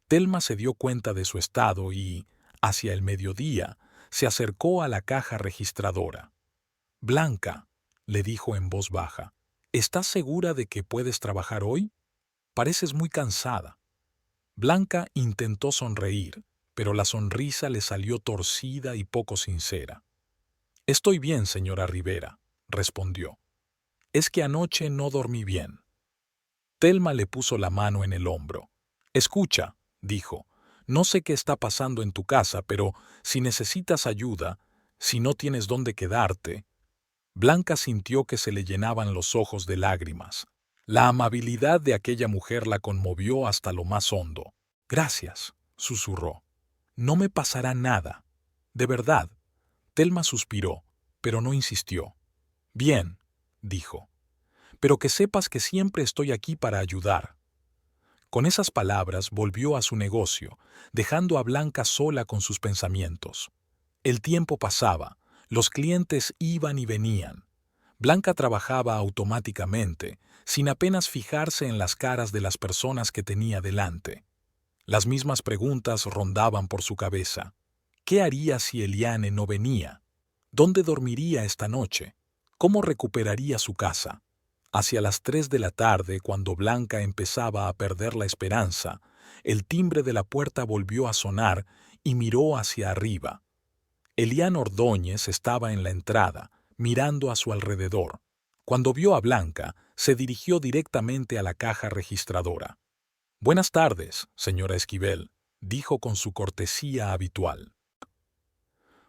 Telma se dio cuenta de su estado y, hacia el mediodía, se acercó a la caja registradora. «Blanca», le dijo en voz baja, «¿estás segura de que puedes trabajar hoy? Pareces muy cansada». Blanca intentó sonreír, pero la sonrisa le salió torcida y poco sincera. «Estoy bien, señora Rivera», respondió. «Es que anoche no dormí bien». Telma le puso la mano en el hombro. «Escucha», dijo, «no sé qué está pasando en tu casa, pero si necesitas ayuda, si no tienes dónde quedarte». Blanca sintió que se le llenaban los ojos de lágrimas. La amabilidad de aquella mujer la conmovió hasta lo más hondo. «Gracias», susurró. «No me pasará nada. De verdad». Telma suspiró, pero no insistió. «Bien», dijo. «Pero que sepas que siempre estoy aquí para ayudar». Con esas palabras volvió a su negocio, dejando a Blanca sola con sus pensamientos. El tiempo pasaba, los clientes iban y venían. Blanca trabajaba automáticamente, sin apenas fijarse en las caras de las personas que tenía delante. Las mismas preguntas rondaban por su cabeza. ¿Qué haría si Eliane no venía? ¿Dónde dormiría esta noche? ¿Cómo recuperaría su casa? Hacia las 3 de la tarde, cuando Blanca empezaba a perder la esperanza, el timbre de la puerta volvió a sonar y miró hacia arriba. Elian Ordóñez estaba en la entrada, mirando a su alrededor. Cuando vio a Blanca, se dirigió directamente a la caja registradora. «Buenas tardes, señora Esquivel», dijo con su cortesía habitual.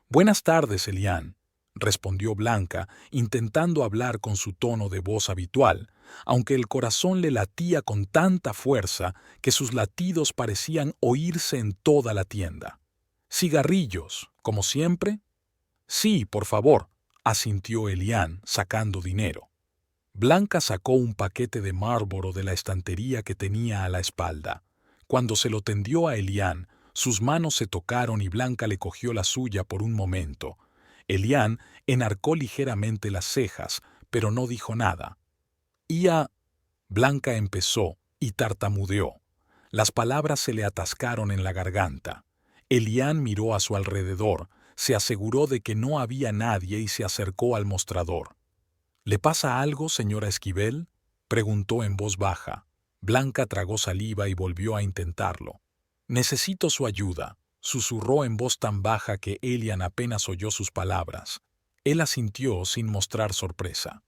«Buenas tardes, Elian», respondió Blanca, intentando hablar con su tono de voz habitual, aunque el corazón le latía con tanta fuerza que sus latidos parecían oírse en toda la tienda. «¿Cigarrillos, como siempre?» «Sí, por favor», asintió Elian, sacando dinero. Blanca sacó un paquete de Marlboro de la estantería que tenía a la espalda. Cuando se lo tendió a Elian, sus manos se tocaron y Blanca le cogió la suya por un momento. Elian enarcó ligeramente las cejas, pero no dijo nada. Blanca empezó y tartamudeó. Las palabras se le atascaron en la garganta. Elian miró a su alrededor, se aseguró de que no había nadie y se acercó al mostrador. «¿Le pasa algo, señora Esquivel?», preguntó en voz baja. Blanca tragó saliva y volvió a intentarlo. «Necesito su ayuda», susurró en voz tan baja que Elian apenas oyó sus palabras. Él asintió sin mostrar sorpresa.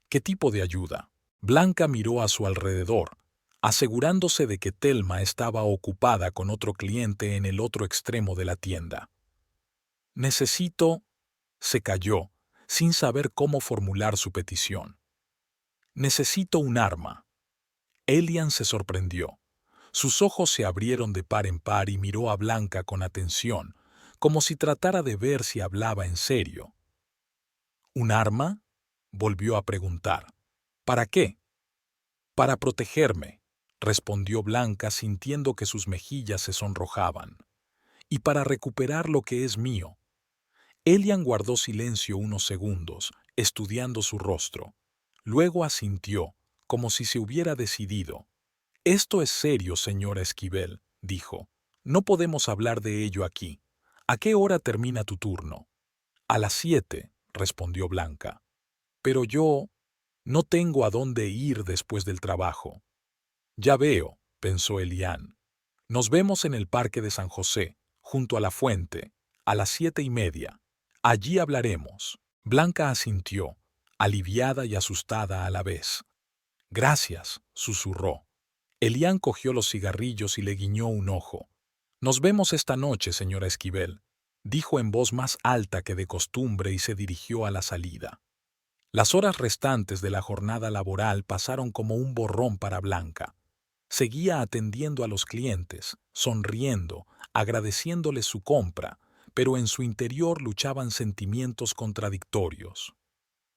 «¿Qué tipo de ayuda?». Blanca miró a su alrededor, asegurándose de que Telma estaba ocupada con otro cliente en el otro extremo de la tienda. «Necesito…», se calló, sin saber cómo formular su petición. «Necesito un arma». Elian se sorprendió. Sus ojos se abrieron de par en par y miró a Blanca con atención, como si tratara de ver si hablaba en serio. «¿Un arma?», volvió a preguntar. «¿Para qué?». «Para protegerme», respondió Blanca sintiendo que sus mejillas se sonrojaban. «Y para recuperar lo que es mío». Elian guardó silencio unos segundos, estudiando su rostro. Luego asintió, como si se hubiera decidido. «Esto es serio, señora Esquivel», dijo. «No podemos hablar de ello aquí. ¿A qué hora termina tu turno?». «A las 7», respondió Blanca. «Pero yo no tengo a dónde ir después del trabajo». «Ya veo», pensó Elian. «Nos vemos en el Parque de San José, junto a la fuente, a las 7:30. Allí hablaremos». Blanca asintió, aliviada y asustada a la vez. «Gracias», susurró. Elian cogió los cigarrillos y le guiñó un ojo. «Nos vemos esta noche, señora Esquivel», dijo en voz más alta que de costumbre y se dirigió a la salida. Las horas restantes de la jornada laboral pasaron como un borrón para Blanca. Seguía atendiendo a los clientes, sonriendo, agradeciéndoles su compra, pero en su interior luchaban sentimientos contradictorios.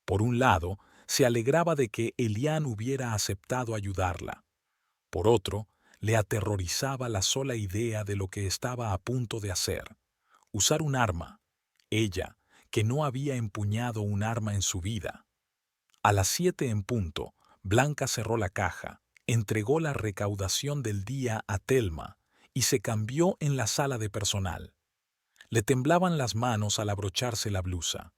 Por un lado, se alegraba de que Elian hubiera aceptado ayudarla. Por otro, le aterrorizaba la sola idea de lo que estaba a punto de hacer. Usar un arma. Ella, que no había empuñado un arma en su vida. A las 7 en punto, Blanca cerró la caja, entregó la recaudación del día a Telma y se cambió en la sala de personal. Le temblaban las manos al abrocharse la blusa.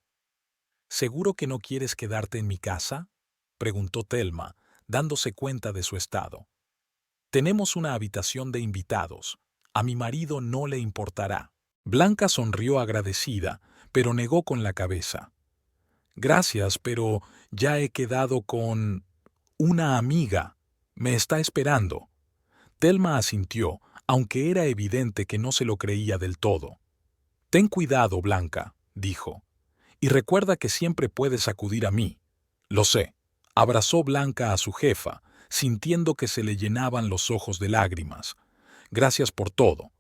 «¿Seguro que no quieres quedarte en mi casa?», preguntó Telma, dándose cuenta de su estado. «Tenemos una habitación de invitados. A mi marido no le importará». Blanca sonrió agradecida, pero negó con la cabeza. «Gracias, pero ya he quedado con una amiga. Me está esperando». Telma asintió, aunque era evidente que no se lo creía del todo. «Ten cuidado, Blanca», dijo. «Y recuerda que siempre puedes acudir a mí». «Lo sé». Abrazó Blanca a su jefa, sintiendo que se le llenaban los ojos de lágrimas. «Gracias por todo».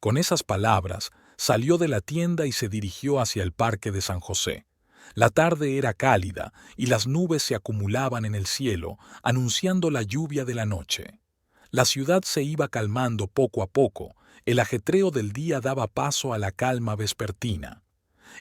Con esas palabras, salió de la tienda y se dirigió hacia el Parque de San José. La tarde era cálida y las nubes se acumulaban en el cielo, anunciando la lluvia de la noche. La ciudad se iba calmando poco a poco, el ajetreo del día daba paso a la calma vespertina.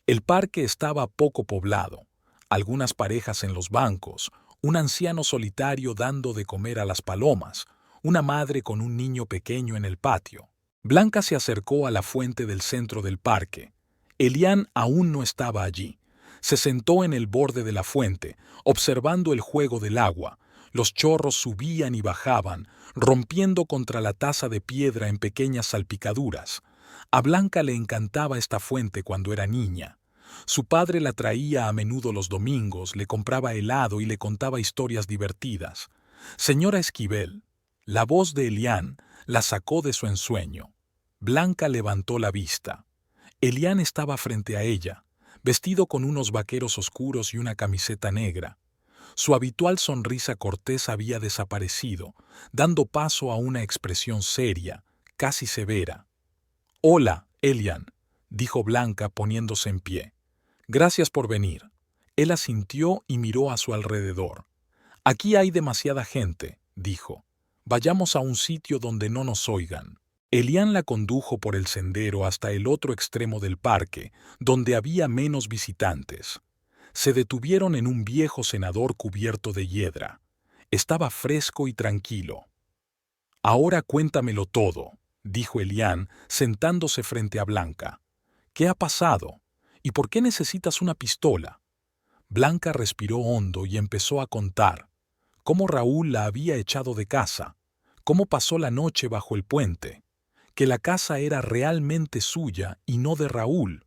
El parque estaba poco poblado, algunas parejas en los bancos, un anciano solitario dando de comer a las palomas, una madre con un niño pequeño en el patio. Blanca se acercó a la fuente del centro del parque. Elian aún no estaba allí. Se sentó en el borde de la fuente, observando el juego del agua. Los chorros subían y bajaban, rompiendo contra la taza de piedra en pequeñas salpicaduras. A Blanca le encantaba esta fuente cuando era niña. Su padre la traía a menudo los domingos, le compraba helado y le contaba historias divertidas. Señora Esquivel, la voz de Elián la sacó de su ensueño. Blanca levantó la vista. Elián estaba frente a ella, vestido con unos vaqueros oscuros y una camiseta negra. Su habitual sonrisa cortés había desaparecido, dando paso a una expresión seria, casi severa. «Hola, Elián», dijo Blanca poniéndose en pie. «Gracias por venir». Él asintió y miró a su alrededor. «Aquí hay demasiada gente», dijo. «Vayamos a un sitio donde no nos oigan». Elián la condujo por el sendero hasta el otro extremo del parque, donde había menos visitantes. Se detuvieron en un viejo cenador cubierto de hiedra. Estaba fresco y tranquilo. «Ahora cuéntamelo todo», dijo Elián, sentándose frente a Blanca. «¿Qué ha pasado? ¿Y por qué necesitas una pistola?» Blanca respiró hondo y empezó a contar. Cómo Raúl la había echado de casa, cómo pasó la noche bajo el puente, que la casa era realmente suya y no de Raúl,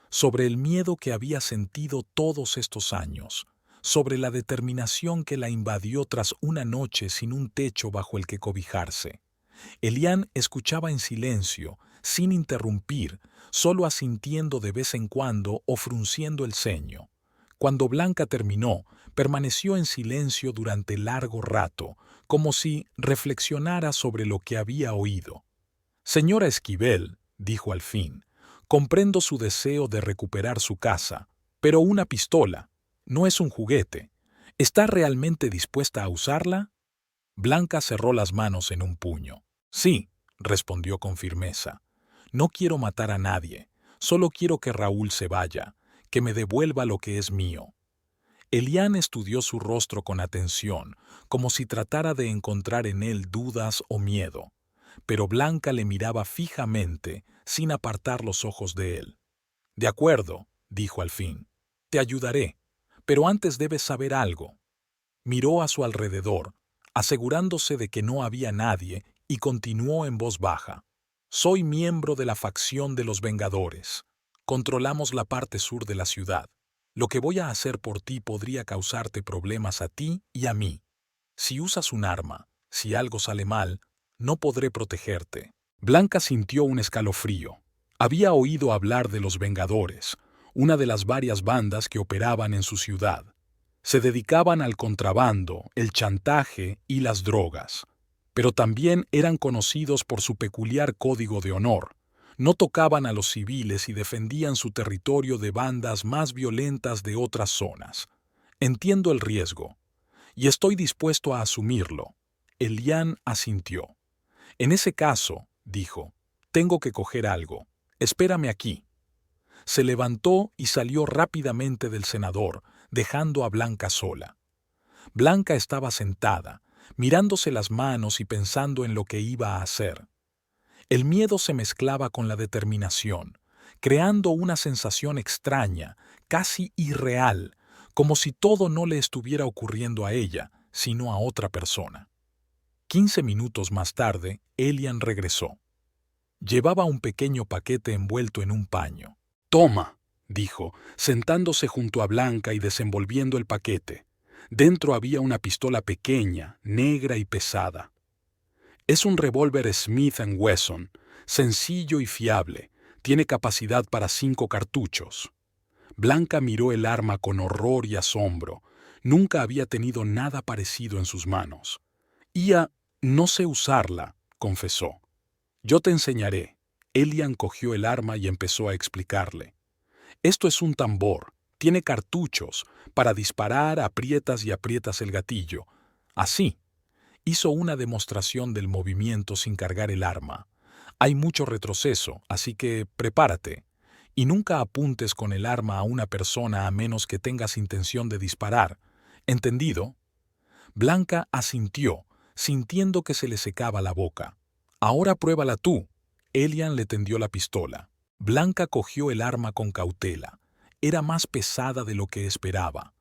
sobre el miedo que había sentido todos estos años, sobre la determinación que la invadió tras una noche sin un techo bajo el que cobijarse. Elián escuchaba en silencio, sin interrumpir, solo asintiendo de vez en cuando o frunciendo el ceño. Cuando Blanca terminó, permaneció en silencio durante largo rato, como si reflexionara sobre lo que había oído. «Señora Esquivel», dijo al fin, «comprendo su deseo de recuperar su casa, pero una pistola no es un juguete. ¿Está realmente dispuesta a usarla?» Blanca cerró las manos en un puño. «Sí», respondió con firmeza. «No quiero matar a nadie, solo quiero que Raúl se vaya, que me devuelva lo que es mío». Elián estudió su rostro con atención, como si tratara de encontrar en él dudas o miedo. Pero Blanca le miraba fijamente, sin apartar los ojos de él. «De acuerdo», dijo al fin. «Te ayudaré, pero antes debes saber algo». Miró a su alrededor, asegurándose de que no había nadie, y continuó en voz baja. «Soy miembro de la facción de los Vengadores. Controlamos la parte sur de la ciudad. Lo que voy a hacer por ti podría causarte problemas a ti y a mí. Si usas un arma, si algo sale mal, no podré protegerte». Blanca sintió un escalofrío. Había oído hablar de los Vengadores, una de las varias bandas que operaban en su ciudad. Se dedicaban al contrabando, el chantaje y las drogas. Pero también eran conocidos por su peculiar código de honor. No tocaban a los civiles y defendían su territorio de bandas más violentas de otras zonas. «Entiendo el riesgo, y estoy dispuesto a asumirlo». Elián asintió. «En ese caso», dijo, «tengo que coger algo. Espérame aquí». Se levantó y salió rápidamente del cenador, dejando a Blanca sola. Blanca estaba sentada, mirándose las manos y pensando en lo que iba a hacer. El miedo se mezclaba con la determinación, creando una sensación extraña, casi irreal, como si todo no le estuviera ocurriendo a ella, sino a otra persona. 15 minutos más tarde, Elián regresó. Llevaba un pequeño paquete envuelto en un paño. «Toma», dijo, sentándose junto a Blanca y desenvolviendo el paquete. Dentro había una pistola pequeña, negra y pesada. «Es un revólver Smith & Wesson, sencillo y fiable. Tiene capacidad para 5 cartuchos». Blanca miró el arma con horror y asombro. Nunca había tenido nada parecido en sus manos. «No sé usarla», confesó. «Yo te enseñaré». Elián cogió el arma y empezó a explicarle. «Esto es un tambor. Tiene cartuchos. Para disparar, aprietas y aprietas el gatillo. Así». Hizo una demostración del movimiento sin cargar el arma. «Hay mucho retroceso, así que prepárate. Y nunca apuntes con el arma a una persona a menos que tengas intención de disparar. ¿Entendido?» Blanca asintió, sintiendo que se le secaba la boca. «Ahora pruébala tú». Elián le tendió la pistola. Blanca cogió el arma con cautela. era más pesada de lo que esperaba.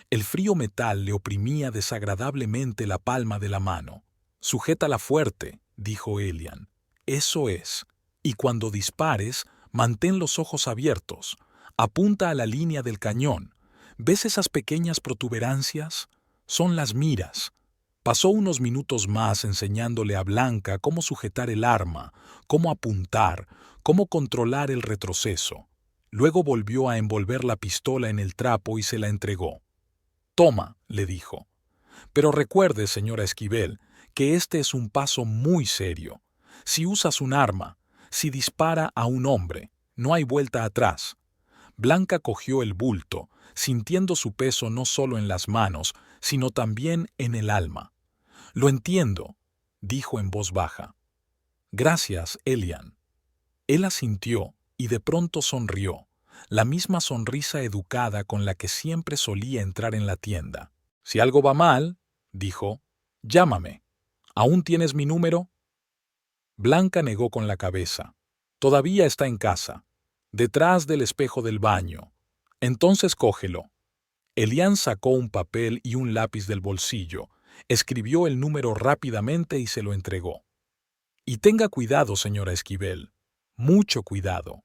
El frío metal le oprimía desagradablemente la palma de la mano. «Sujétala fuerte», dijo Elian. «Eso es. Y cuando dispares, mantén los ojos abiertos. Apunta a la línea del cañón. ¿Ves esas pequeñas protuberancias? Son las miras». Pasó unos minutos más enseñándole a Blanca cómo sujetar el arma, cómo apuntar, cómo controlar el retroceso. Luego volvió a envolver la pistola en el trapo y se la entregó. «Toma», le dijo. «Pero recuerde, señora Esquivel, que este es un paso muy serio. Si usas un arma, si dispara a un hombre, no hay vuelta atrás». Blanca cogió el bulto, sintiendo su peso no solo en las manos, sino también en el alma. «Lo entiendo», dijo en voz baja. «Gracias, Elian». Él asintió y de pronto sonrió, la misma sonrisa educada con la que siempre solía entrar en la tienda. «Si algo va mal», dijo, «llámame. ¿Aún tienes mi número?» Blanca negó con la cabeza. «Todavía está en casa, detrás del espejo del baño. Entonces cógelo». Elian sacó un papel y un lápiz del bolsillo, escribió el número rápidamente y se lo entregó. «Y tenga cuidado, señora Esquivel, mucho cuidado».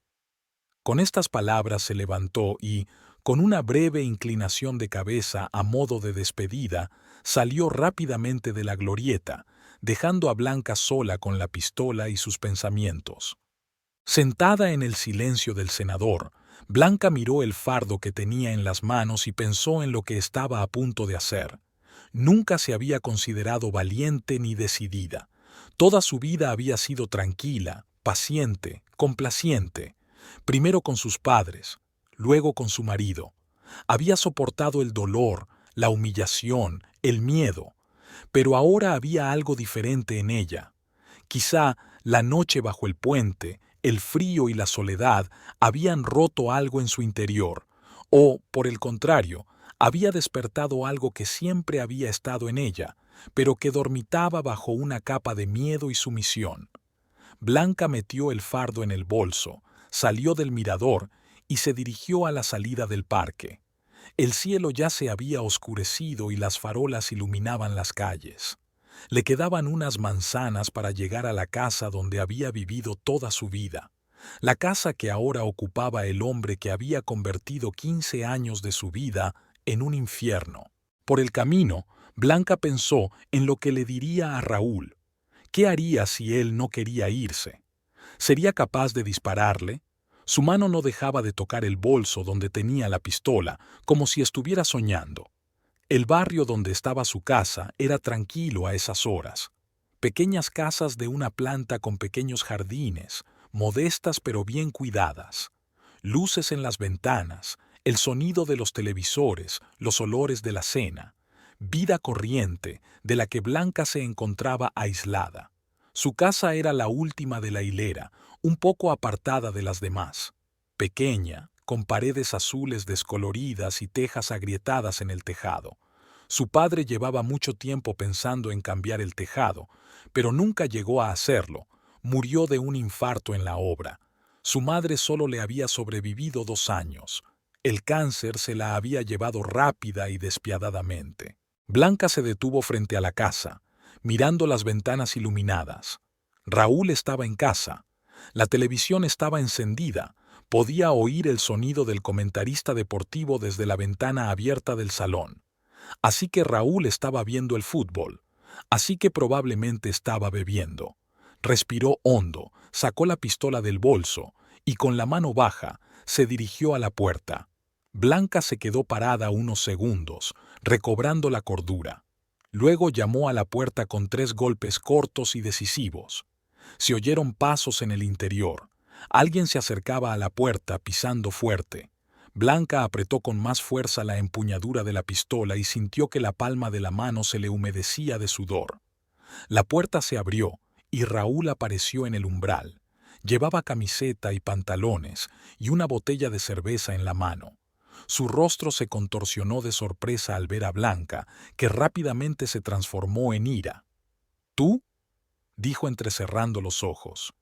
Con estas palabras se levantó y, con una breve inclinación de cabeza a modo de despedida, salió rápidamente de la glorieta, dejando a Blanca sola con la pistola y sus pensamientos. Sentada en el silencio del senador, Blanca miró el fardo que tenía en las manos y pensó en lo que estaba a punto de hacer. Nunca se había considerado valiente ni decidida. Toda su vida había sido tranquila, paciente, complaciente. Primero con sus padres, luego con su marido. Había soportado el dolor, la humillación, el miedo. Pero ahora había algo diferente en ella. Quizá la noche bajo el puente, el frío y la soledad habían roto algo en su interior, o, por el contrario, había despertado algo que siempre había estado en ella, pero que dormitaba bajo una capa de miedo y sumisión. Blanca metió el fardo en el bolso, salió del mirador y se dirigió a la salida del parque. El cielo ya se había oscurecido y las farolas iluminaban las calles. Le quedaban unas manzanas para llegar a la casa donde había vivido toda su vida, la casa que ahora ocupaba el hombre que había convertido 15 años de su vida en un infierno. Por el camino, Blanca pensó en lo que le diría a Raúl. ¿Qué haría si él no quería irse? ¿Sería capaz de dispararle? Su mano no dejaba de tocar el bolso donde tenía la pistola, como si estuviera soñando. El barrio donde estaba su casa era tranquilo a esas horas. Pequeñas casas de una planta con pequeños jardines, modestas pero bien cuidadas. Luces en las ventanas, el sonido de los televisores, los olores de la cena. Vida corriente de la que Blanca se encontraba aislada. Su casa era la última de la hilera, un poco apartada de las demás. Pequeña, con paredes azules descoloridas y tejas agrietadas en el tejado. Su padre llevaba mucho tiempo pensando en cambiar el tejado, pero nunca llegó a hacerlo. Murió de un infarto en la obra. Su madre solo le había sobrevivido 2 años. El cáncer se la había llevado rápida y despiadadamente. Blanca se detuvo frente a la casa, mirando las ventanas iluminadas. Raúl estaba en casa. La televisión estaba encendida. Podía oír el sonido del comentarista deportivo desde la ventana abierta del salón. Así que Raúl estaba viendo el fútbol. Así que probablemente estaba bebiendo. Respiró hondo, sacó la pistola del bolso y con la mano baja se dirigió a la puerta. Blanca se quedó parada unos segundos, recobrando la cordura. Luego llamó a la puerta con 3 golpes cortos y decisivos. Se oyeron pasos en el interior. Alguien se acercaba a la puerta pisando fuerte. Blanca apretó con más fuerza la empuñadura de la pistola y sintió que la palma de la mano se le humedecía de sudor. La puerta se abrió y Raúl apareció en el umbral. Llevaba camiseta y pantalones y una botella de cerveza en la mano. Su rostro se contorsionó de sorpresa al ver a Blanca, que rápidamente se transformó en ira. «¿Tú?», dijo entrecerrando los ojos.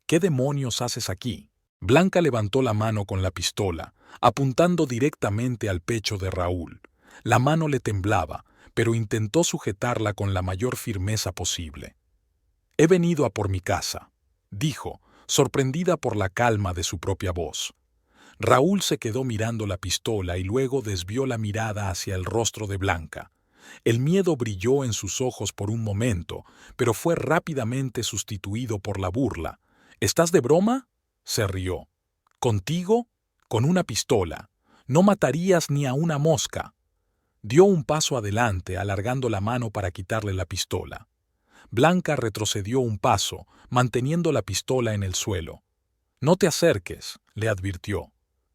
«¿Qué demonios haces aquí?». Blanca levantó la mano con la pistola, apuntando directamente al pecho de Raúl. La mano le temblaba, pero intentó sujetarla con la mayor firmeza posible. «He venido a por mi casa», dijo, sorprendida por la calma de su propia voz. Raúl se quedó mirando la pistola y luego desvió la mirada hacia el rostro de Blanca. El miedo brilló en sus ojos por un momento, pero fue rápidamente sustituido por la burla. «¿Estás de broma?», se rió. «¿Contigo? Con una pistola. No matarías ni a una mosca». Dio un paso adelante, alargando la mano para quitarle la pistola. Blanca retrocedió un paso, manteniendo la pistola en el suelo. «No te acerques», le advirtió.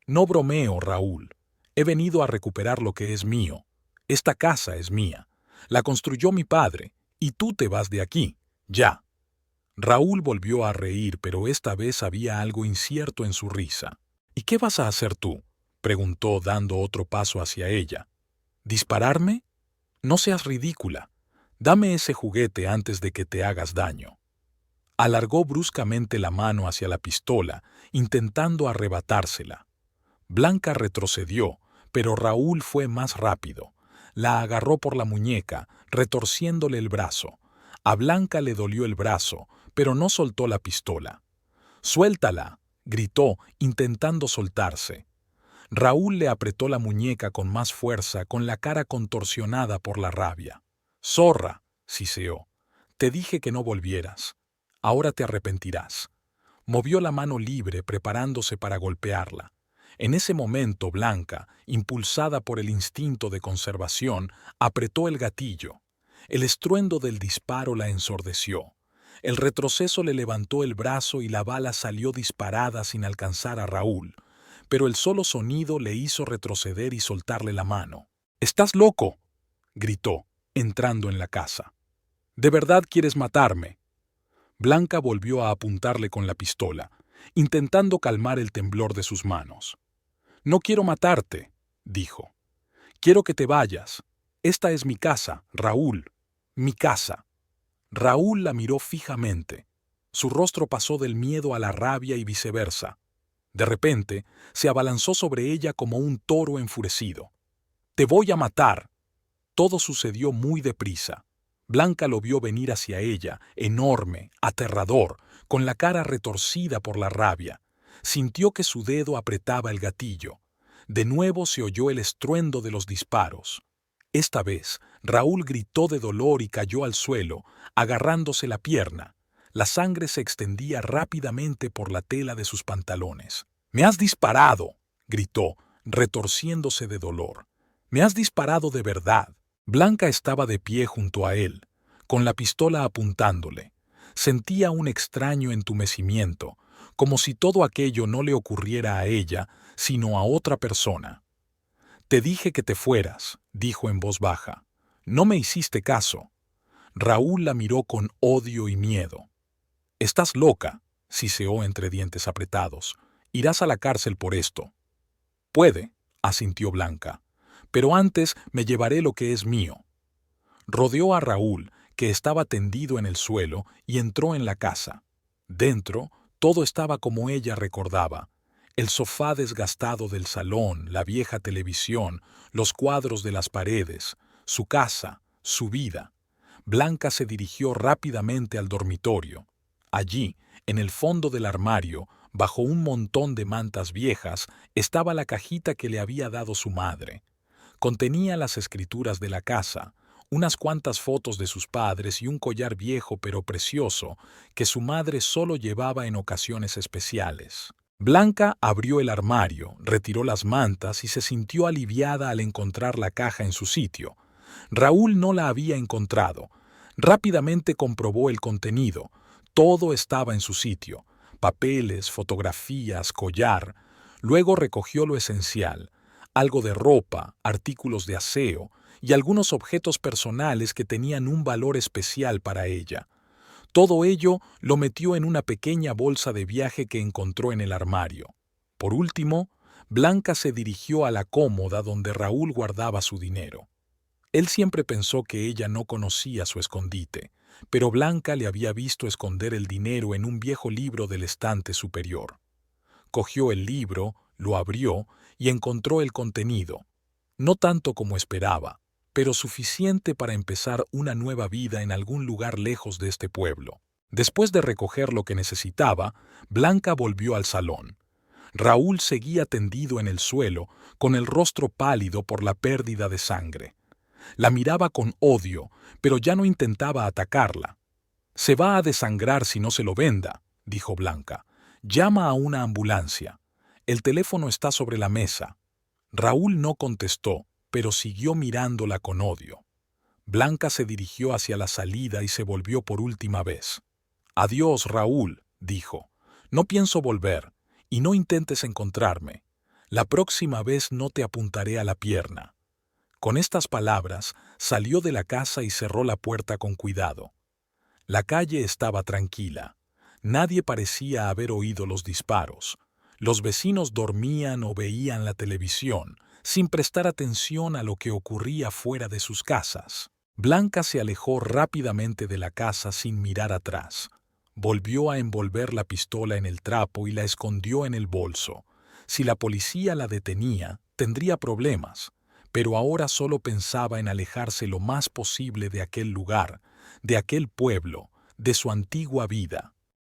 «No bromeo, Raúl. He venido a recuperar lo que es mío. Esta casa es mía. La construyó mi padre, y tú te vas de aquí. Ya». Raúl volvió a reír, pero esta vez había algo incierto en su risa. «¿Y qué vas a hacer tú?», preguntó dando otro paso hacia ella. «¿Dispararme? No seas ridícula. Dame ese juguete antes de que te hagas daño». Alargó bruscamente la mano hacia la pistola, intentando arrebatársela. Blanca retrocedió, pero Raúl fue más rápido. La agarró por la muñeca, retorciéndole el brazo. A Blanca le dolió el brazo, pero no soltó la pistola. «¡Suéltala!», gritó, intentando soltarse. Raúl le apretó la muñeca con más fuerza, con la cara contorsionada por la rabia. «¡Zorra!», siseó. «Te dije que no volvieras. Ahora te arrepentirás». Movió la mano libre, preparándose para golpearla. En ese momento, Blanca, impulsada por el instinto de conservación, apretó el gatillo. El estruendo del disparo la ensordeció. El retroceso le levantó el brazo y la bala salió disparada sin alcanzar a Raúl, pero el solo sonido le hizo retroceder y soltarle la mano. «¡Estás loco!», gritó, entrando en la casa. «¿De verdad quieres matarme?». Blanca volvió a apuntarle con la pistola, intentando calmar el temblor de sus manos. «No quiero matarte», dijo. «Quiero que te vayas. Esta es mi casa, Raúl. Mi casa». Raúl la miró fijamente. Su rostro pasó del miedo a la rabia y viceversa. De repente, se abalanzó sobre ella como un toro enfurecido. «Te voy a matar». Todo sucedió muy deprisa. Blanca lo vio venir hacia ella, enorme, aterrador, con la cara retorcida por la rabia. Sintió que su dedo apretaba el gatillo. De nuevo se oyó el estruendo de los disparos. Esta vez, Raúl gritó de dolor y cayó al suelo, agarrándose la pierna. La sangre se extendía rápidamente por la tela de sus pantalones. «¡Me has disparado!», gritó, retorciéndose de dolor. «¡Me has disparado de verdad!». Blanca estaba de pie junto a él, con la pistola apuntándole. Sentía un extraño entumecimiento, como si todo aquello no le ocurriera a ella, sino a otra persona. «Te dije que te fueras», dijo en voz baja. «No me hiciste caso». Raúl la miró con odio y miedo. «Estás loca», siseó entre dientes apretados. «Irás a la cárcel por esto». «Puede», asintió Blanca, «pero antes me llevaré lo que es mío». Rodeó a Raúl, que estaba tendido en el suelo, y entró en la casa. Dentro, todo estaba como ella recordaba. El sofá desgastado del salón, la vieja televisión, los cuadros de las paredes, su casa, su vida. Blanca se dirigió rápidamente al dormitorio. Allí, en el fondo del armario, bajo un montón de mantas viejas, estaba la cajita que le había dado su madre. Contenía las escrituras de la casa, unas cuantas fotos de sus padres y un collar viejo pero precioso que su madre solo llevaba en ocasiones especiales. Blanca abrió el armario, retiró las mantas y se sintió aliviada al encontrar la caja en su sitio. Raúl no la había encontrado. Rápidamente comprobó el contenido. Todo estaba en su sitio: papeles, fotografías, collar. Luego recogió lo esencial: algo de ropa, artículos de aseo y algunos objetos personales que tenían un valor especial para ella. Todo ello lo metió en una pequeña bolsa de viaje que encontró en el armario. Por último, Blanca se dirigió a la cómoda donde Raúl guardaba su dinero. Él siempre pensó que ella no conocía su escondite, pero Blanca le había visto esconder el dinero en un viejo libro del estante superior. Cogió el libro, lo abrió y encontró el contenido. No tanto como esperaba, pero suficiente para empezar una nueva vida en algún lugar lejos de este pueblo. Después de recoger lo que necesitaba, Blanca volvió al salón. Raúl seguía tendido en el suelo, con el rostro pálido por la pérdida de sangre. La miraba con odio, pero ya no intentaba atacarla. «Se va a desangrar si no se lo venda», dijo Blanca. «Llama a una ambulancia. El teléfono está sobre la mesa». Raúl no contestó, pero siguió mirándola con odio. Blanca se dirigió hacia la salida y se volvió por última vez. «Adiós, Raúl», dijo. «No pienso volver, y no intentes encontrarme. La próxima vez no te apuntaré a la pierna». Con estas palabras, salió de la casa y cerró la puerta con cuidado. La calle estaba tranquila. Nadie parecía haber oído los disparos. Los vecinos dormían o veían la televisión, sin prestar atención a lo que ocurría fuera de sus casas. Blanca se alejó rápidamente de la casa sin mirar atrás. Volvió a envolver la pistola en el trapo y la escondió en el bolso. Si la policía la detenía, tendría problemas, pero ahora solo pensaba en alejarse lo más posible de aquel lugar, de aquel pueblo, de su antigua vida.